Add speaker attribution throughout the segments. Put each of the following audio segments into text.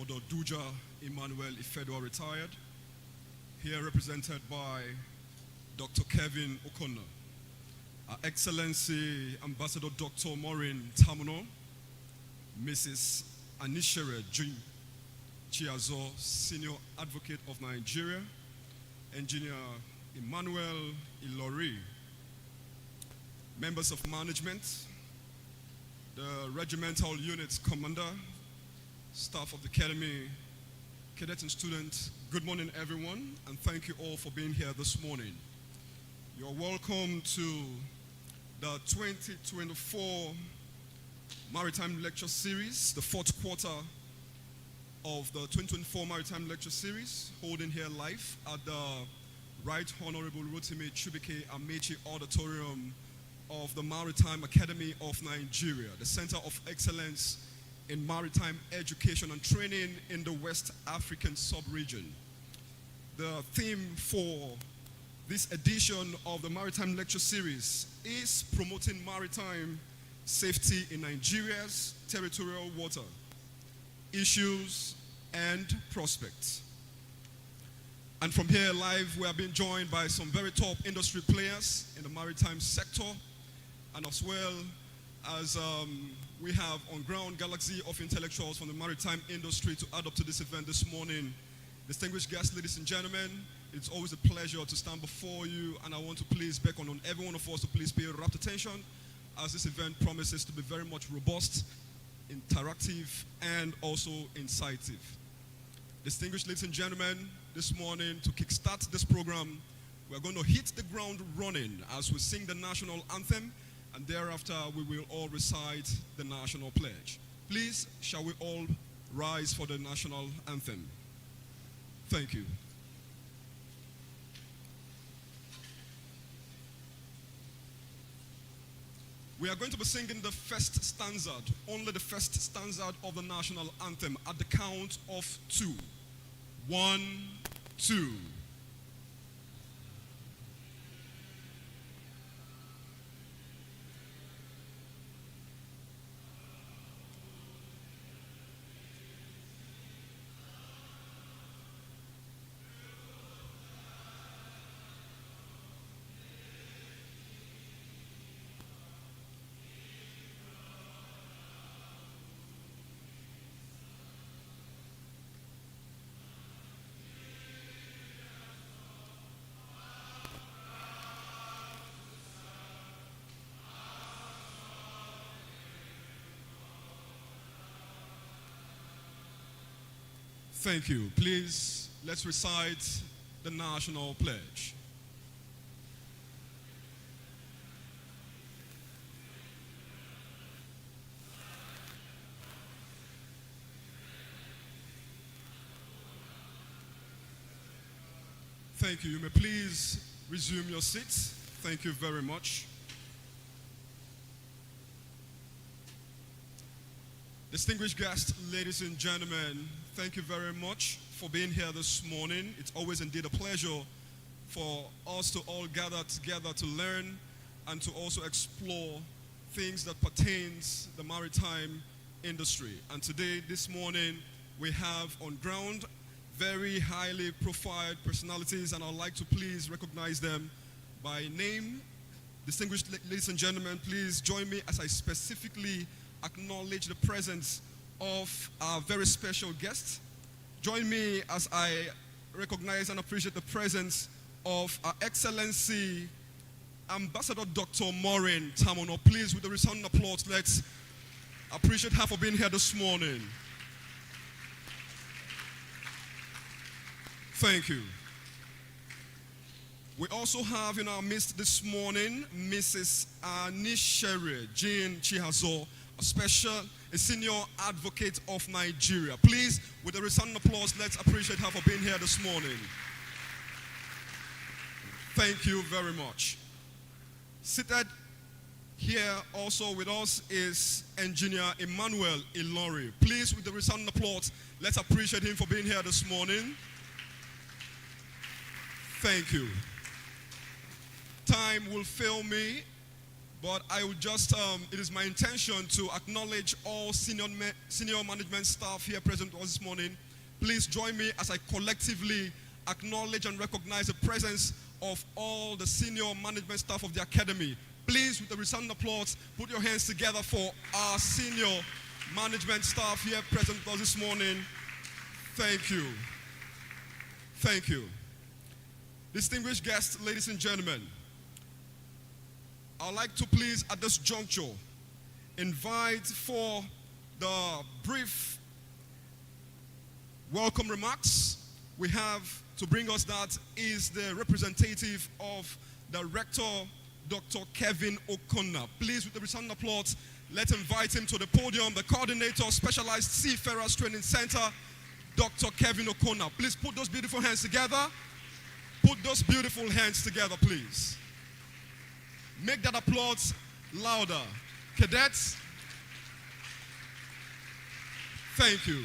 Speaker 1: Commodore Duja Emmanuel Ifedwa retired, here represented by Dr. Kevin O'Connor, Her Excellency Ambassador Dr. Maureen Tamuno, Mrs. Anishere Jim Chiazo, Senior Advocate of Nigeria, Engineer Emmanuel Ilori, members of management, the regimental units commander, staff of the academy, cadets and students, good morning everyone, and thank you all for being here this morning. You're welcome to the 2024 Maritime Lecture Series, the fourth quarter of the 2024 Maritime Lecture Series, holding here live at the Right Honorable Rotimi Chubike Amechi Auditorium of the Maritime Academy of Nigeria, the Center of Excellence in Maritime Education and Training in the West African sub-region. The theme for this edition of the Maritime Lecture Series is promoting maritime safety in Nigeria's territorial water, issues and prospects. And from here live, we are being joined by some very top industry players in the maritime sector, and as well as we have on ground galaxy of intellectuals from the maritime industry to add up to this event this morning. Distinguished guests, ladies and gentlemen, it's always a pleasure to stand before you, and I want to please beckon on every one of us to please pay rapt attention, as this event promises to be very much robust, interactive, and also incisive. Distinguished ladies and gentlemen, this morning to kickstart this program, we're going to hit the ground running as we sing the national anthem, and thereafter we will all recite the national pledge. Please, shall we all rise for the national anthem? Thank you. We are going to be singing the first stanza, only the first stanza of the national anthem at the count of 2. 1, 2. Thank you. Please, let's recite the national pledge. Thank you. You may please resume your seats. Thank you very much. Distinguished guests, ladies and gentlemen, thank you very much for being here this morning. It's always indeed a pleasure for us to all gather together to learn and to also explore things that pertains the maritime industry. And today, this morning, we have on ground very highly profiled personalities, and I'd like to please recognize them by name. Distinguished ladies and gentlemen, please join me as I specifically acknowledge the presence of our very special guest. Join me as I recognize and appreciate the presence of Her Excellency Ambassador Dr. Maureen Tamuno. Please, with a resounding applause, let's appreciate her for being here this morning. Thank you. We also have in our midst this morning Mrs. Anishere Jim Chiazo, a senior advocate of Nigeria. Please, with a resounding applause, let's appreciate her for being here this morning. Thank you very much. Seated here also with us is Engineer Emmanuel Ilori. Please, with the resounding applause, let's appreciate him for being here this morning. Thank you. Time will fail me, But I would just, it is my intention to acknowledge all senior management staff here present with us this morning. Please join me as I collectively acknowledge and recognize the presence of all the senior management staff of the Academy. Please, with a resounding applause, put your hands together for our senior management staff here present with us this morning. Thank you. Thank you. Distinguished guests, ladies and gentlemen, I'd like to please, at this juncture, invite for the brief welcome remarks we have to bring us that is the representative of the Rector, Dr. Kevin Okonna. Please, with the resounding applause, let's invite him to the podium. The coordinator, Specialized Seafarers Training Center, Dr. Kevin Okonna. Please put those beautiful hands together. Put those beautiful hands together, please. Make that applause louder. Cadets, thank you.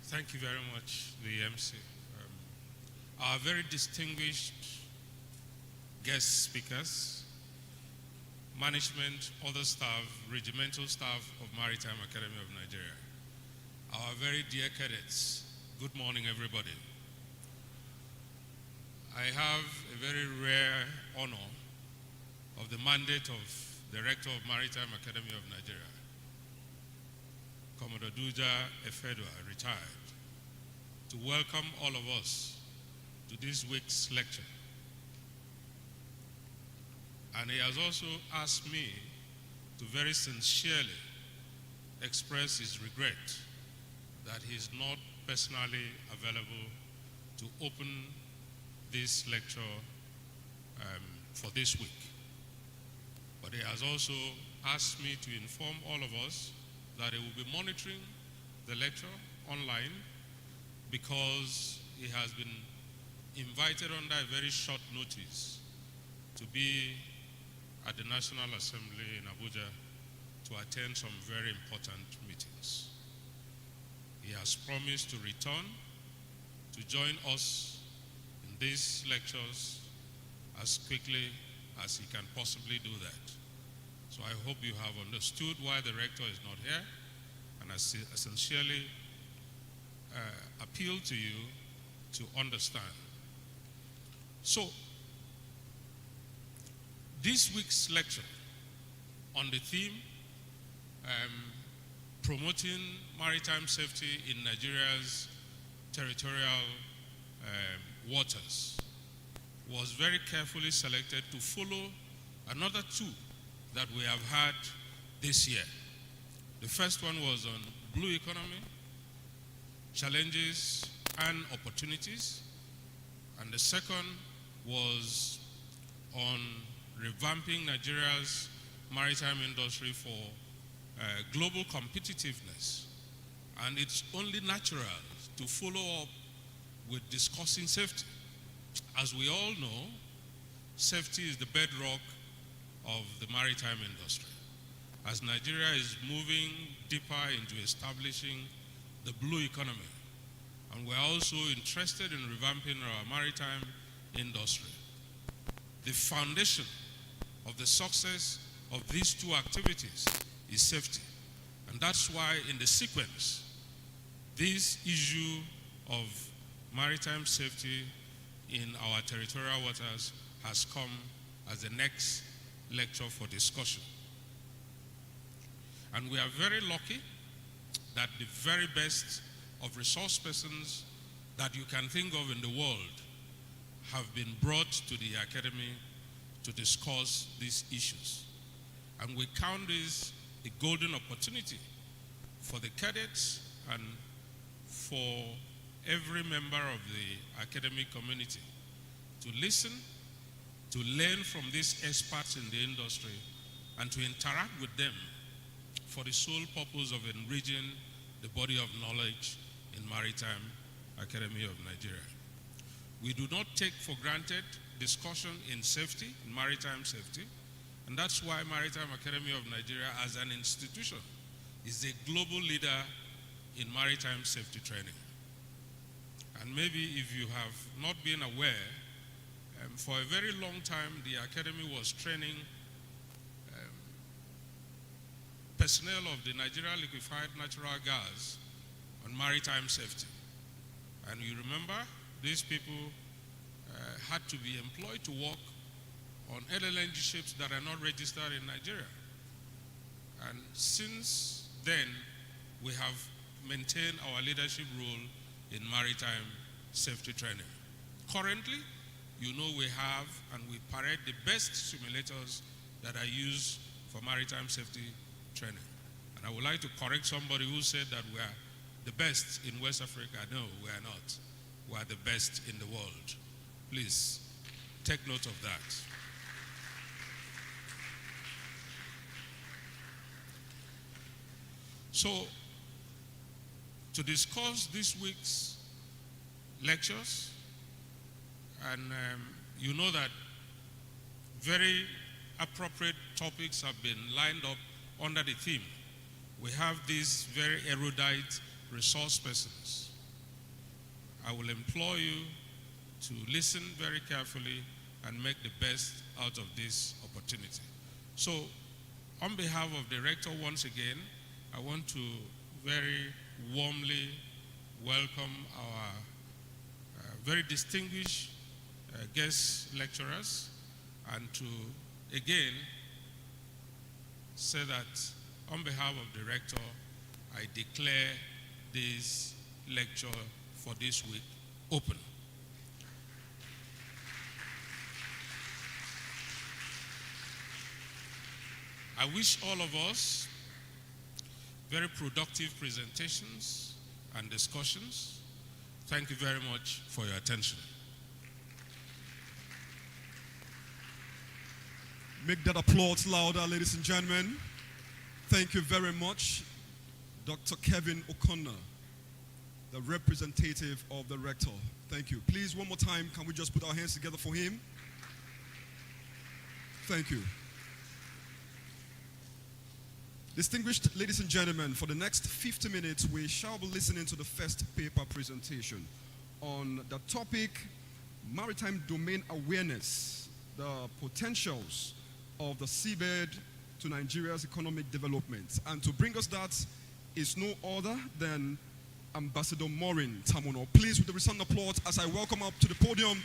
Speaker 2: Thank you very much, the MC. Our very distinguished guest speakers, management, other staff, regimental staff of Maritime Academy of Nigeria, our very dear cadets, good morning, everybody. I have a very rare honor of the mandate of the Rector of Maritime Academy of Nigeria, Commodore Duja Efedwa, retired, to welcome all of us to this week's lecture. And he has also asked me to very sincerely express his regret that he is not personally available to open this lecture for this week. But he has also asked me to inform all of us that he will be monitoring the lecture online because he has been invited under a very short notice to be at the National Assembly in Abuja to attend some very important meetings. He has promised to return to join us in these lectures as quickly as he can possibly do that. So I hope you have understood why the rector is not here, and I sincerely appeal to you to understand. So, this week's lecture on the theme promoting maritime safety in Nigeria's territorial waters was very carefully selected to follow another two that we have had this year. The first one was on blue economy, challenges and opportunities, and the second was on revamping Nigeria's maritime industry for global competitiveness. And it's only natural to follow up with discussing safety. As we all know, safety is the bedrock of the maritime industry. As Nigeria is moving deeper into establishing the blue economy, and we're also interested in revamping our maritime industry, the foundation of the success of these two activities is safety. And that's why in the sequence, this issue of maritime safety in our territorial waters has come as the next lecture for discussion. And we are very lucky that the very best of resource persons that you can think of in the world have been brought to the Academy to discuss these issues. And we count this a golden opportunity for the cadets and for every member of the academic community to listen, to learn from these experts in the industry, and to interact with them for the sole purpose of enriching the body of knowledge in Maritime Academy of Nigeria. We do not take for granted discussion in safety, in maritime safety, and that's why Maritime Academy of Nigeria as an institution is a global leader in maritime safety training. And maybe if you have not been aware, For a very long time, the Academy was training personnel of the Nigeria Liquefied Natural Gas on maritime safety. And you remember, these people had to be employed to work on LNG ships that are not registered in Nigeria. And since then, we have maintained our leadership role in maritime safety training. Currently, you know we have and we parade the best simulators that are used for maritime safety training. And I would like to correct somebody who said that we are the best in West Africa. No, we are not. We are the best in the world. Please, take note of that. So, to discuss this week's lectures, and you know that very appropriate topics have been lined up under the theme. We have these very erudite resource persons. I will implore you to listen very carefully and make the best out of this opportunity. So, on behalf of the rector once again, I want to very warmly welcome our very distinguished guest lecturers, and to again say that on behalf of the rector, I declare this lecture for this week open. I wish all of us very productive presentations and discussions. Thank you very much for your attention.
Speaker 1: Make that applause louder, ladies and gentlemen. Thank you very much, Dr. Kevin O'Connor, the representative of the rector. Thank you. Please, one more time, can we just put our hands together for him? Thank you. Distinguished ladies and gentlemen, for the next 50 minutes, we shall be listening to the first paper presentation on the topic, Maritime Domain Awareness, the potentials of the seabed to Nigeria's economic development. And to bring us that is no other than Ambassador Maureen Tamuno. Please, with a resounding applause, as I welcome up to the podium,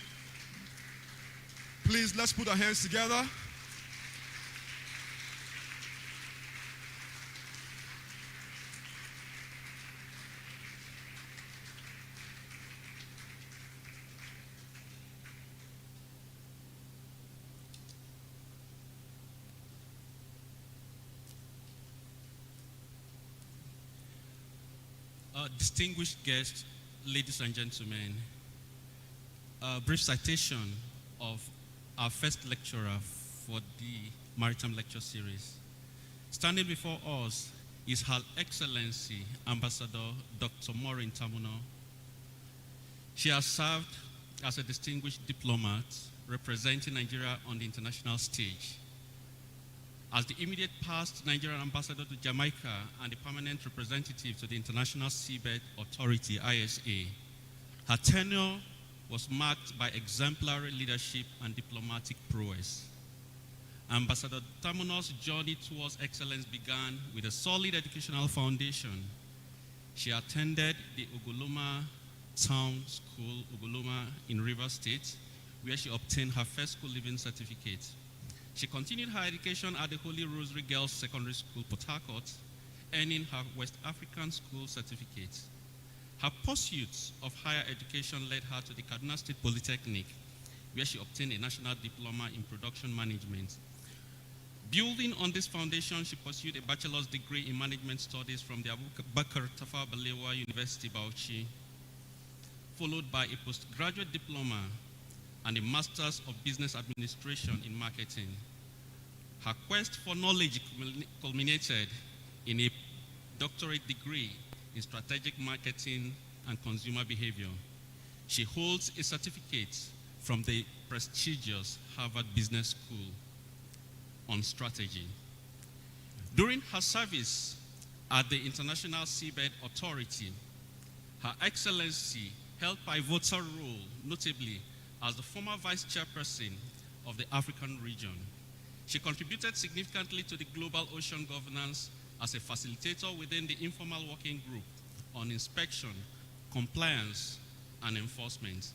Speaker 1: please, let's put our hands together.
Speaker 3: Distinguished guests, ladies and gentlemen, a brief citation of our first lecturer for the Maritime Lecture Series. Standing before us is Her Excellency Ambassador Dr. Maureen Tamuno. She has served as a distinguished diplomat representing Nigeria on the international stage. As the immediate past Nigerian ambassador to Jamaica and the permanent representative to the International Seabed Authority, ISA, her tenure was marked by exemplary leadership and diplomatic prowess. Ambassador Tamuno's journey towards excellence began with a solid educational foundation. She attended the Uguluma Town School, Uguluma in Rivers State, where she obtained her first school leaving certificate. She continued her education at the Holy Rosary Girls Secondary School, Port Harcourt, earning her West African School certificate. Her pursuits of higher education led her to the Kaduna State Polytechnic, where she obtained a national diploma in production management. Building on this foundation, she pursued a bachelor's degree in management studies from the Abubakar Tafawa Balewa University, Bauchi, followed by a postgraduate diploma and a Master's of Business Administration in Marketing. Her quest for knowledge culminated in a doctorate degree in Strategic Marketing and Consumer Behavior. She holds a certificate from the prestigious Harvard Business School on strategy. During her service at the International Seabed Authority, Her Excellency held pivotal role, notably as the former vice chairperson of the African region. She contributed significantly to the global ocean governance as a facilitator within the informal working group on inspection, compliance, and enforcement.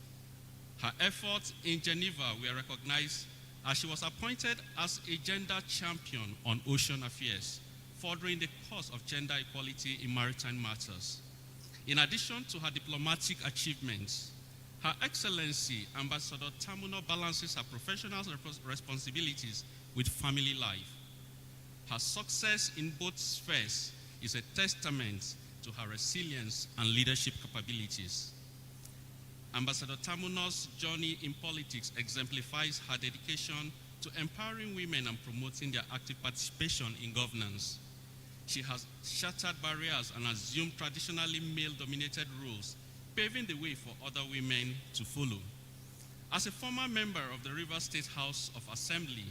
Speaker 3: Her efforts in Geneva were recognized as she was appointed as a gender champion on ocean affairs, furthering the cause of gender equality in maritime matters. In addition to her diplomatic achievements, Her Excellency Ambassador Tamuno balances her professional responsibilities with family life. Her success in both spheres is a testament to her resilience and leadership capabilities. Ambassador Tamuno's journey in politics exemplifies her dedication to empowering women and promoting their active participation in governance. She has shattered barriers and assumed traditionally male-dominated roles, paving the way for other women to follow. As a former member of the Rivers State House of Assembly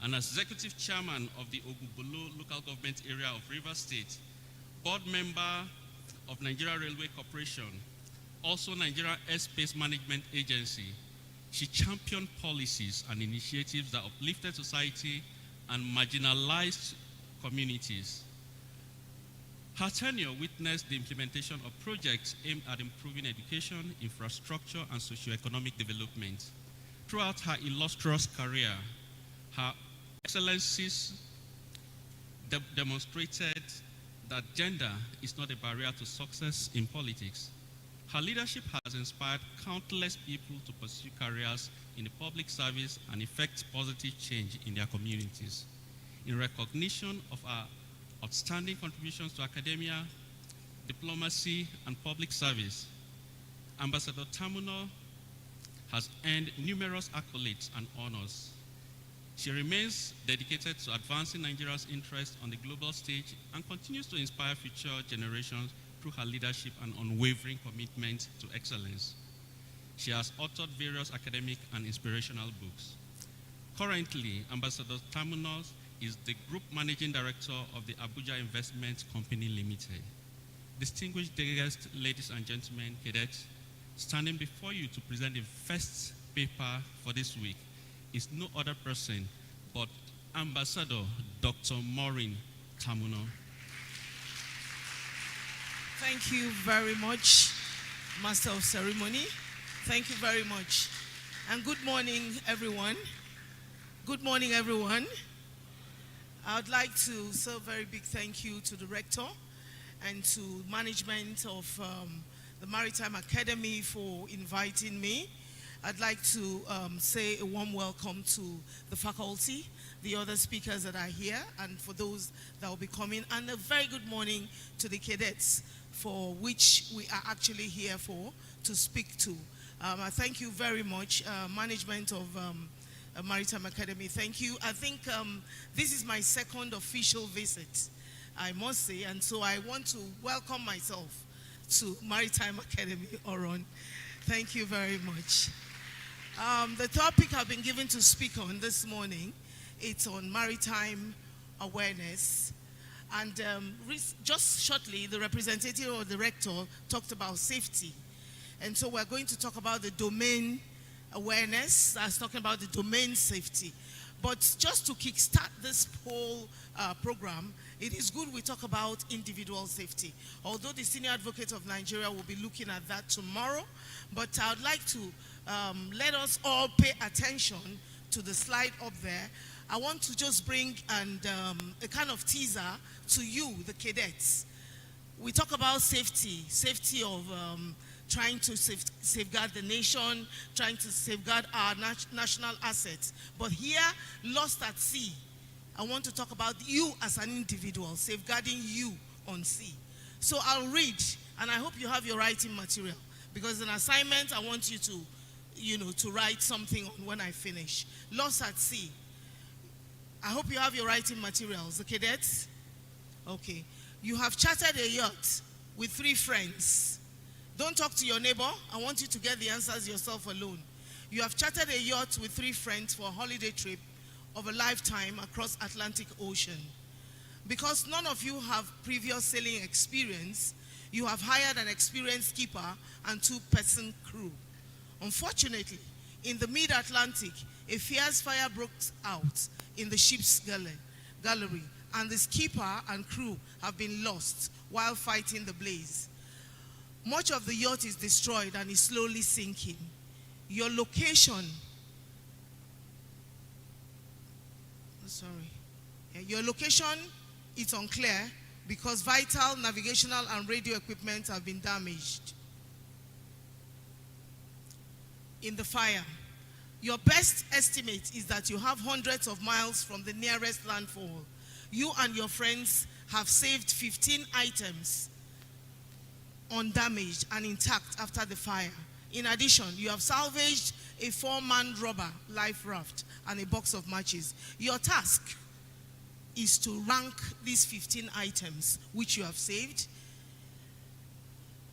Speaker 3: and as executive chairman of the Ogumbolo local government area of Rivers State, board member of Nigeria Railway Corporation, also Nigeria Airspace Management Agency, she championed policies and initiatives that uplifted society and marginalized communities. Her tenure witnessed the implementation of projects aimed at improving education, infrastructure, and socioeconomic development. Throughout her illustrious career, her excellencies demonstrated that gender is not a barrier to success in politics. Her leadership has inspired countless people to pursue careers in the public service and effect positive change in their communities. In recognition of her outstanding contributions to academia, diplomacy, and public service, Ambassador Tamuno has earned numerous accolades and honors. She remains dedicated to advancing Nigeria's interests on the global stage and continues to inspire future generations through her leadership and unwavering commitment to excellence. She has authored various academic and inspirational books. Currently, Ambassador Tamuno is the Group Managing Director of the Abuja Investment Company Limited. Distinguished guests, ladies and gentlemen, cadets, standing before you to present the first paper for this week is no other person but Ambassador Dr. Maureen Tamuno.
Speaker 4: Thank you very much, Master of Ceremony. Thank you very much. And good morning, everyone. Good morning, everyone. I would like to say a very big thank you to the rector and to management of the Maritime Academy for inviting me. I'd like to say a warm welcome to the faculty, the other speakers that are here, and for those that will be coming, and a very good morning to the cadets, for which we are actually here for, to speak to. I thank you very much, management of Maritime Academy. Thank you. I think this is my second official visit, I must say, and so I want to welcome myself to Maritime Academy, Oron. Thank you very much. The topic I've been given to speak on this morning, it's on maritime awareness. And just shortly, the representative or the rector talked about safety. And so we're going to talk about the domain awareness. I was talking about the domain safety. But just to kickstart this whole program, it is good we talk about individual safety. Although the Senior Advocate of Nigeria will be looking at that tomorrow, but I would like to let us all pay attention to the slide up there. I want to just bring a kind of teaser to you, the cadets. We talk about safety, safety of trying to safeguard the nation, trying to safeguard our national assets. But here, lost at sea, I want to talk about you as an individual, safeguarding you on sea. So I'll read, and I hope you have your writing material, because an assignment, I want you to, to write something on when I finish. Lost at sea. I hope you have your writing materials, the cadets. Okay. You have chartered a yacht with 3 friends. Don't talk to your neighbor. I want you to get the answers yourself alone. You have chartered a yacht with 3 friends for a holiday trip of a lifetime across Atlantic Ocean. Because none of you have previous sailing experience, you have hired an experienced skipper and 2-person crew. Unfortunately, In the mid-Atlantic, a fierce fire broke out in the ship's gallery, and the skipper and crew have been lost while fighting the blaze. Much of the yacht is destroyed and is slowly sinking. Your location, your location is unclear because vital navigational and radio equipment have been damaged in the fire. Your best estimate is that you have hundreds of miles from the nearest landfall. You and your friends have saved 15 items undamaged and intact after the fire. In addition, you have salvaged a 4-man rubber life raft and a box of matches. Your task is to rank these 15 items which you have saved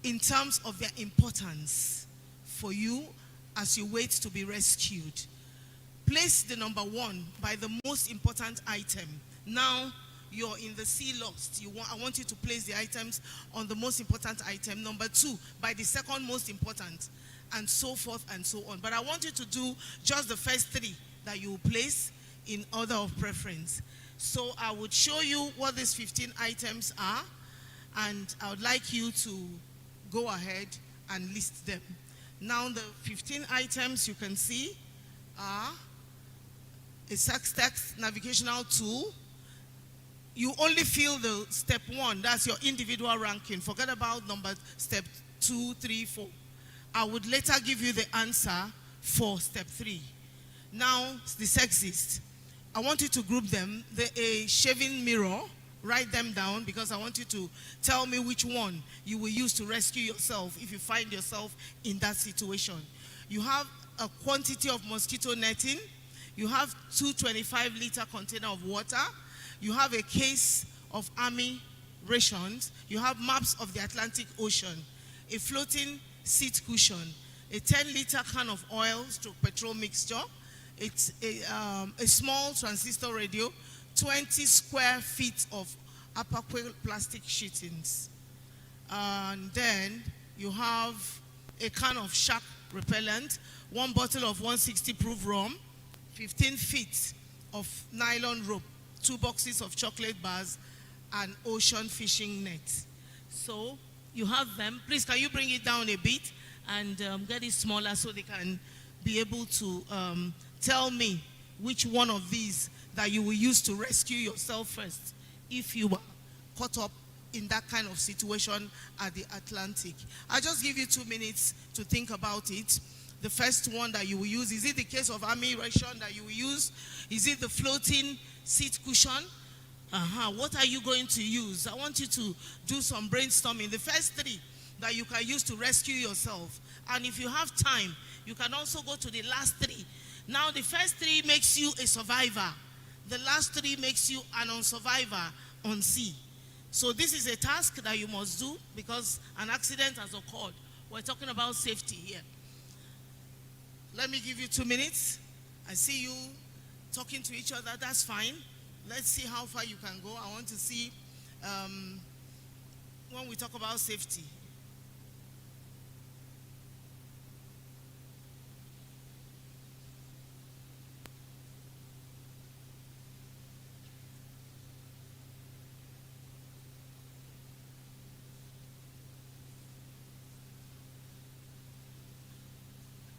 Speaker 4: in terms of their importance for you as you wait to be rescued. Place the number 1 by the most important item. Now you're in the sea lost. I want you to place the items on the most important item. Number 2 by the second most important, and so forth and so on. But I want you to do just the first 3 that you will place in order of preference. So I would show you what these 15 items are, and I would like you to go ahead and list them. Now the 15 items you can see are a Sextex navigational tool. You only fill the step 1, that's your individual ranking. Forget about step 2, 3, 4. I would later give you the answer for step 3. Now, the sexist. I want you to group them. A shaving mirror, write them down because I want you to tell me which one you will use to rescue yourself if you find yourself in that situation. You have a quantity of mosquito netting. You have 2 25-liter container of water. You have a case of army rations. You have maps of the Atlantic Ocean, a floating seat cushion, a 10-liter can of oil / petrol mixture. It's a small transistor radio, 20 square feet of upper coil plastic sheetings. And then you have a can of shark repellent, 1 bottle of 160 proof rum, 15 feet of nylon rope, 2 boxes of chocolate bars, and ocean fishing net. So you have them. Please, can you bring it down a bit and get it smaller so they can be able to tell me which one of these that you will use to rescue yourself first if you are caught up in that kind of situation at the Atlantic. I'll just give you 2 minutes to think about it. The first one that you will use, is it the case of army ration that you will use? Is it the floating seat cushion? What are you going to use? I want you to do some brainstorming. The first 3 that you can use to rescue yourself. And if you have time, you can also go to the last 3. Now, the first 3 makes you a survivor. The last 3 makes you an unsurvivor on sea. So this is a task that you must do because an accident has occurred. We're talking about safety here. Let me give you 2 minutes. I see you talking to each other. That's fine. Let's see how far you can go. I want to see when we talk about safety.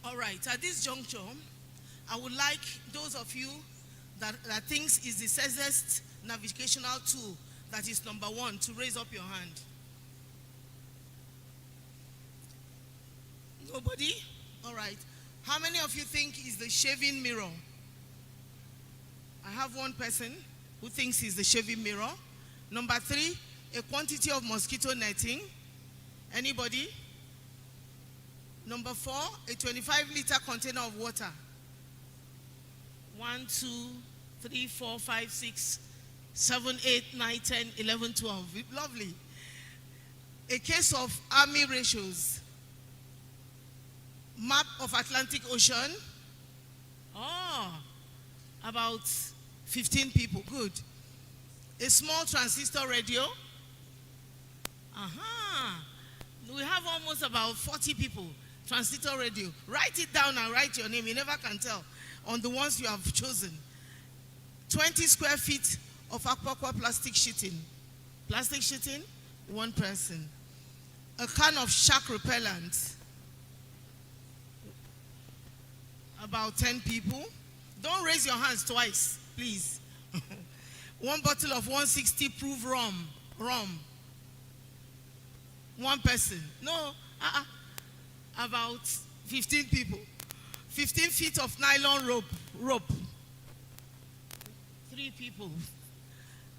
Speaker 4: All right, at this juncture, I would like those of you that thinks is the safest navigational tool that is number 1 to raise up your hand. Nobody? All right. How many of you think is the shaving mirror? I have 1 person who thinks is the shaving mirror. Number 3, a quantity of mosquito netting. Anybody? Number 4, a 25-liter container of water. 1, 2, 3, 4, 5, 6, 7, 8, 9, 10, 11, 12. Lovely. A case of army ratios. Map of Atlantic Ocean. Oh, about 15 people. Good. A small transistor radio. We have almost about 40 people Transistor radio. Write it down and write your name. You never can tell on the ones you have chosen. 20 square feet of aqua plastic sheeting. Plastic sheeting, 1 person. A can of shark repellent, about 10 people. Don't raise your hands twice, please. 1 bottle of 160 proof rum. 1 person. No, about 15 people. 15 feet of nylon rope. 3 people.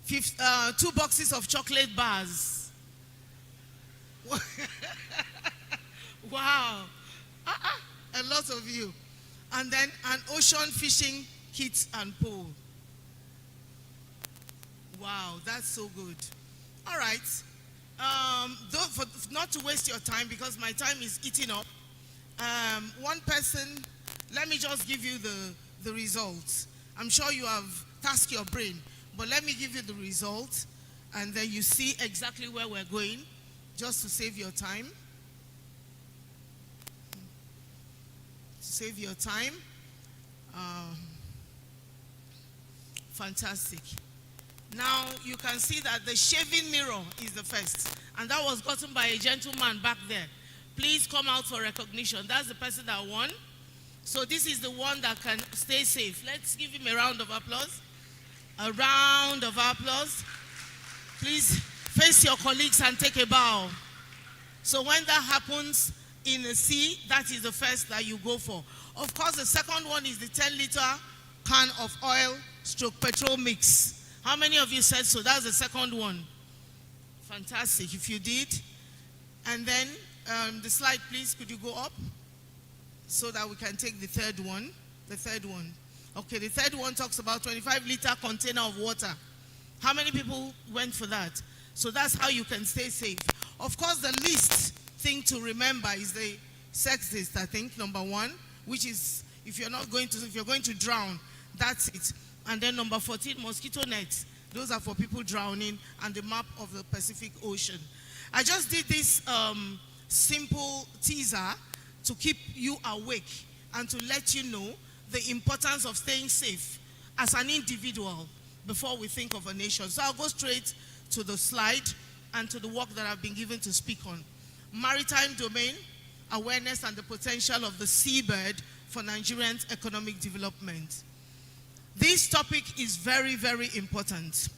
Speaker 4: 2 boxes of chocolate bars. Wow. A lot of you. And then an ocean fishing kit and pole. Wow, that's so good. All right. Not to waste your time, because my time is eating up. 1 person, let me just give you the results. I'm sure you have tasked your brain, but let me give you the results, and then you see exactly where we're going, just to save your time. Save your time. Fantastic. Now you can see that the shaving mirror is the first, and that was gotten by a gentleman back there. Please come out for recognition. That's the person that won. So this is the one that can stay safe. Let's give him a round of applause. A round of applause. Please face your colleagues and take a bow. So when that happens in the sea, that is the first that you go for. Of course, the second one is the 10-liter can of oil / petrol mix. How many of you said so? That's the second one. Fantastic, if you did. And then the slide, please, could you go up? So that we can take the third one. The third one. Okay, the third one talks about 25-liter container of water. How many people went for that? So that's how you can stay safe. Of course, the least thing to remember is the sexist, I think, number 1, which is if you're going to drown, that's it. And then number 14, mosquito nets. Those are for people drowning, and the map of the Pacific Ocean. I just did this simple teaser to keep you awake and to let you know the importance of staying safe as an individual before we think of a nation. So I'll go straight to the slide and to the work that I've been given to speak on. Maritime domain, awareness and the potential of the seabed for Nigerian economic development. This topic is very, very important.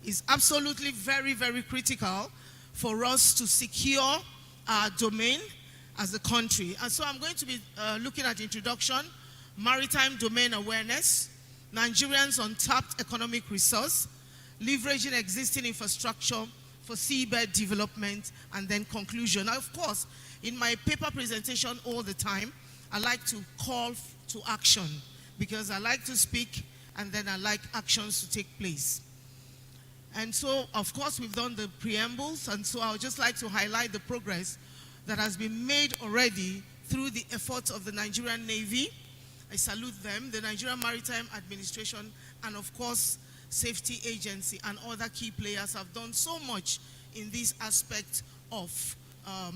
Speaker 4: It's absolutely very, very critical for us to secure our domain as a country. And so I'm going to be looking at introduction, maritime domain awareness, Nigerians' untapped economic resource, leveraging existing infrastructure for seabed development, and then conclusion. Now, of course, in my paper presentation all the time, I like to call to action, because I like to speak and then I like actions to take place. And so, of course, we've done the preambles, and so I would just like to highlight the progress that has been made already through the efforts of the Nigerian Navy. I salute them, the Nigerian Maritime Administration, and of course, Safety Agency and other key players have done so much in this aspect of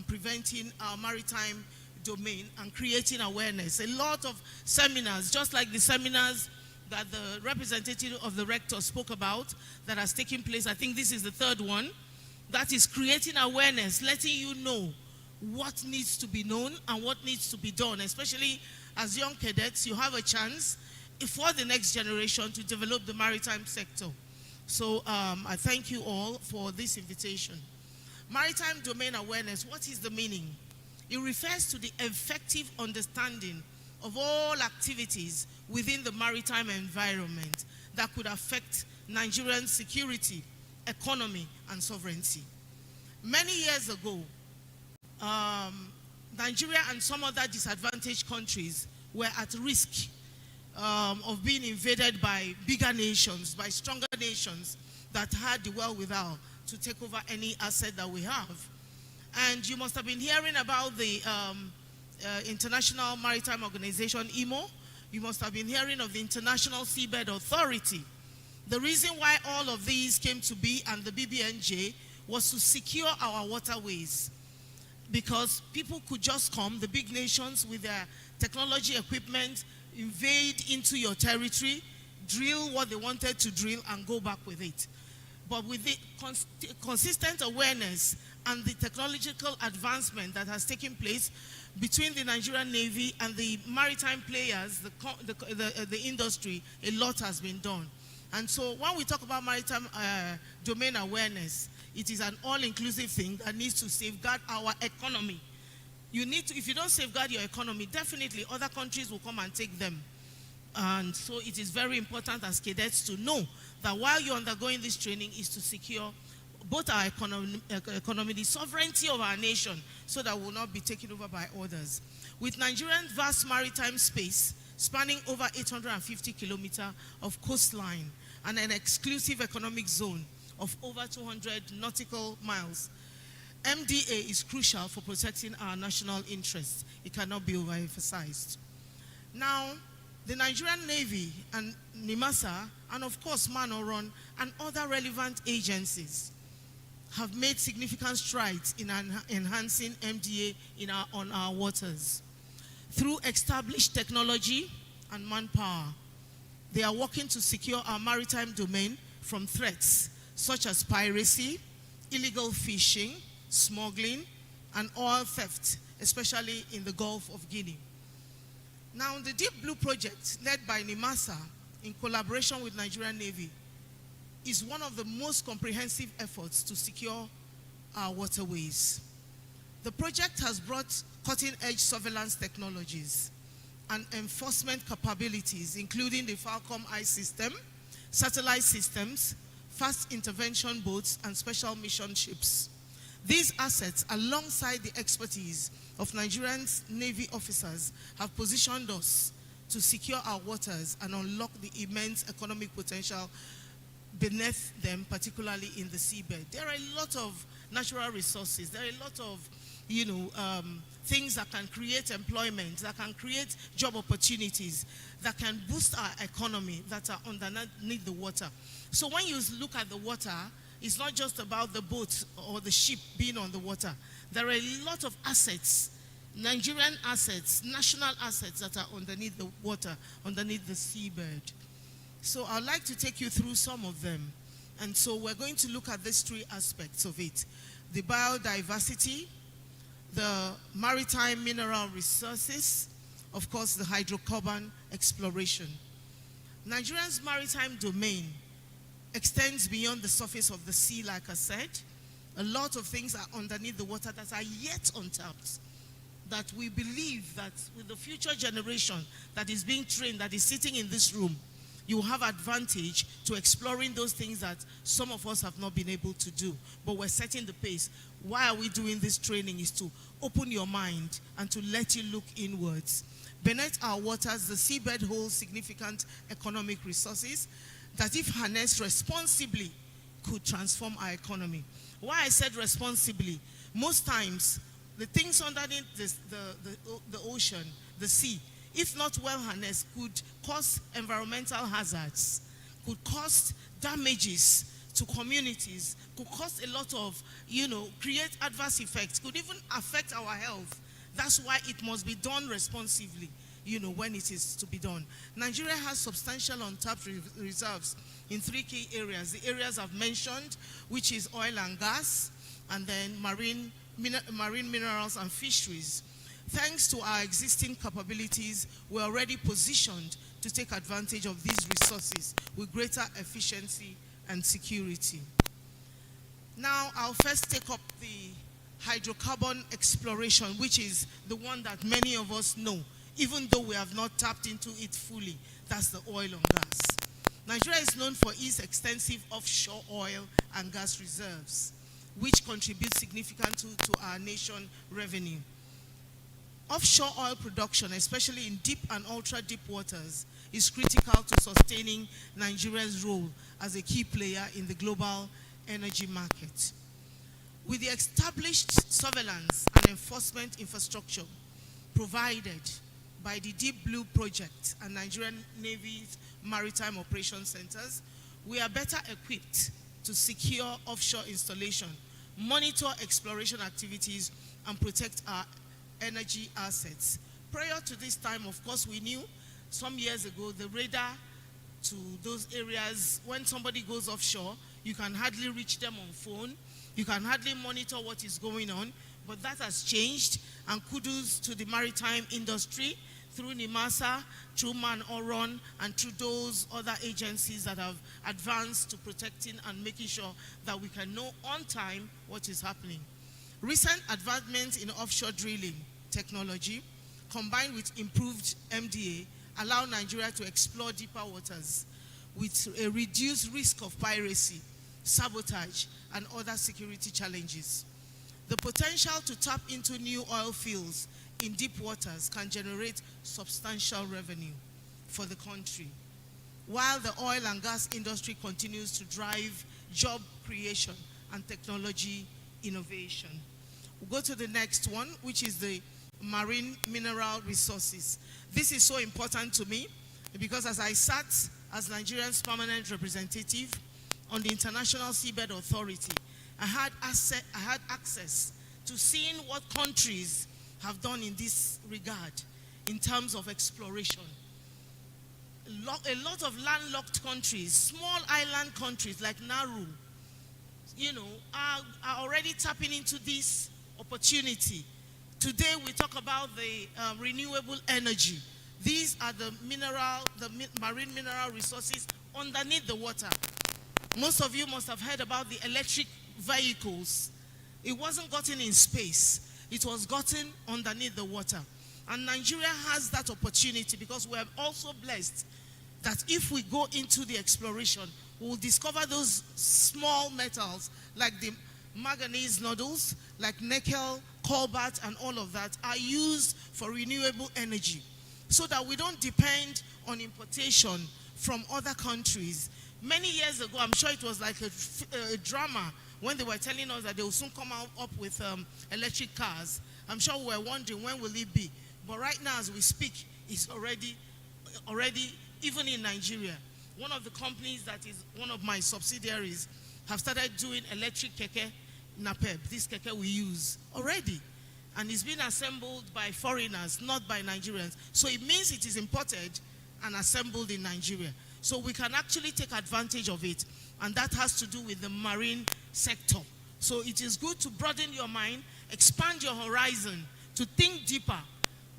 Speaker 4: preventing our maritime domain and creating awareness. A lot of seminars, just like the seminars that the representative of the rector spoke about that has taken place. I think this is the third one. That is creating awareness, letting you know what needs to be known and what needs to be done. Especially as young cadets, you have a chance for the next generation to develop the maritime sector. So I thank you all for this invitation. Maritime domain awareness, what is the meaning? It refers to the effective understanding of all activities within the maritime environment that could affect Nigerian security, economy, and sovereignty. Many years ago, Nigeria and some other disadvantaged countries were at risk of being invaded by bigger nations, by stronger nations that had the wherewithal to take over any asset that we have. And you must have been hearing about the International Maritime Organization, IMO. You must have been hearing of the International Seabed Authority. The reason why all of these came to be and the BBNJ was to secure our waterways. because people could just come, the big nations with their technology equipment, invade into your territory, drill what they wanted to drill, and go back with it. But with the consistent awareness and the technological advancement that has taken place between the Nigerian Navy and the maritime players, the industry, a lot has been done. And so when we talk about maritime domain awareness, it is an all-inclusive thing that needs to safeguard our economy. You need to, if you don't safeguard your economy, definitely other countries will come and take them. And so it is very important as cadets to know that while you're undergoing this training is to secure both our economy, the sovereignty of our nation, so that we will not be taken over by others. With Nigeria's vast maritime space, spanning over 850 kilometers of coastline and an exclusive economic zone of over 200 nautical miles, MDA is crucial for protecting our national interests. It cannot be overemphasized. Now, the Nigerian Navy and NIMASA, and of course Manoron and other relevant agencies have made significant strides in enhancing MDA on our waters. Through established technology and manpower, they are working to secure our maritime domain from threats such as piracy, illegal fishing, smuggling, and oil theft, especially in the Gulf of Guinea. Now, the Deep Blue project, led by NIMASA in collaboration with Nigerian Navy, is one of the most comprehensive efforts to secure our waterways. The project has brought cutting-edge surveillance technologies and enforcement capabilities, including the Falcom Eye system, satellite systems, fast intervention boats, and special mission ships. These assets, alongside the expertise of Nigerian Navy officers, have positioned us to secure our waters and unlock the immense economic potential beneath them, particularly in the seabed. There are a lot of natural resources. There are a lot of, things that can create employment, that can create job opportunities, that can boost our economy, that are underneath the water. So when you look at the water, it's not just about the boat or the ship being on the water. There are a lot of assets, Nigerian assets, national assets that are underneath the water, underneath the seabed. So I'd like to take you through some of them. And so we're going to look at these three aspects of it: the biodiversity, the maritime mineral resources, of course, the hydrocarbon exploration. Nigeria's maritime domain extends beyond the surface of the sea, like I said. A lot of things are underneath the water that are yet untapped, that we believe that with the future generation that is being trained, that is sitting in this room, you will have advantage to exploring those things that some of us have not been able to do. But we're setting the pace. Why are we doing this training? Is to open your mind and to let you look inwards. Beneath our waters, the seabed holds significant economic resources that, if harnessed responsibly, could transform our economy. Why I said responsibly, most times the things underneath the ocean, the sea, if not well harnessed, could cause environmental hazards, could cause damages to communities, could cause a lot of, create adverse effects, could even affect our health. That's why it must be done responsibly, when it is to be done. Nigeria has substantial untapped reserves in three key areas. The areas I've mentioned, which is oil and gas, and then marine minerals and fisheries. Thanks to our existing capabilities, we're already positioned to take advantage of these resources with greater efficiency and security. Now, I'll first take up the hydrocarbon exploration, which is the one that many of us know, even though we have not tapped into it fully. That's the oil and gas. Nigeria is known for its extensive offshore oil and gas reserves, which contribute significantly to our nation revenue. Offshore oil production, especially in deep and ultra-deep waters, is critical to sustaining Nigeria's role as a key player in the global energy market. With the established surveillance and enforcement infrastructure provided by the Deep Blue project and Nigerian Navy's Maritime Operations Centers, we are better equipped to secure offshore installation monitor exploration activities, and protect our energy assets. Prior to this time, of course, we knew some years ago the radar to those areas, when somebody goes offshore, you can hardly reach them on phone, you can hardly monitor what is going on, but that has changed, and kudos to the maritime industry through NIMASA, through Man-Oron, and through those other agencies that have advanced to protecting and making sure that we can know on time what is happening. Recent advancements in offshore drilling technology, combined with improved MDA, allow Nigeria to explore deeper waters with a reduced risk of piracy, sabotage, and other security challenges. The potential to tap into new oil fields in deep waters can generate substantial revenue for the country, while the oil and gas industry continues to drive job creation and technology innovation. We'll go to the next one, which is the marine mineral resources. This is so important to me because as I sat as Nigeria's permanent representative on the International Seabed Authority, I had access to seeing what countries have done in this regard in terms of exploration. A lot of landlocked countries, small island countries like Nauru, are already tapping into this opportunity. Today we talk about the renewable energy. These are the marine mineral resources underneath the water. Most of you must have heard about the electric vehicles. It wasn't gotten in space. It was gotten underneath the water. And Nigeria has that opportunity because we are also blessed that if we go into the exploration, we will discover those small metals like the manganese nodules, like nickel, cobalt, and all of that are used for renewable energy so that we don't depend on importation from other countries. Many years ago, I'm sure it was like a drama when they were telling us that they will soon come up with electric cars. I'm sure we were wondering when will it be. But right now, as we speak, it's already even in Nigeria. One of the companies that is one of my subsidiaries have started doing electric keke napep, this keke we use already. And it's been assembled by foreigners, not by Nigerians. So it means it is imported and assembled in Nigeria. So we can actually take advantage of it. And that has to do with the marine sector. So it is good to broaden your mind, expand your horizon, to think deeper,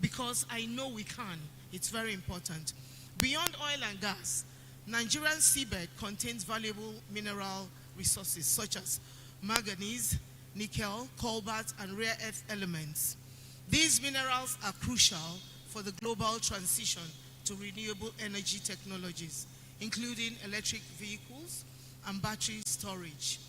Speaker 4: because I know we can. It's very important. Beyond oil and gas, Nigerian seabed contains valuable mineral resources such as manganese, nickel, cobalt, and rare earth elements. These minerals are crucial for the global transition to renewable energy technologies, including electric vehicles and battery storage.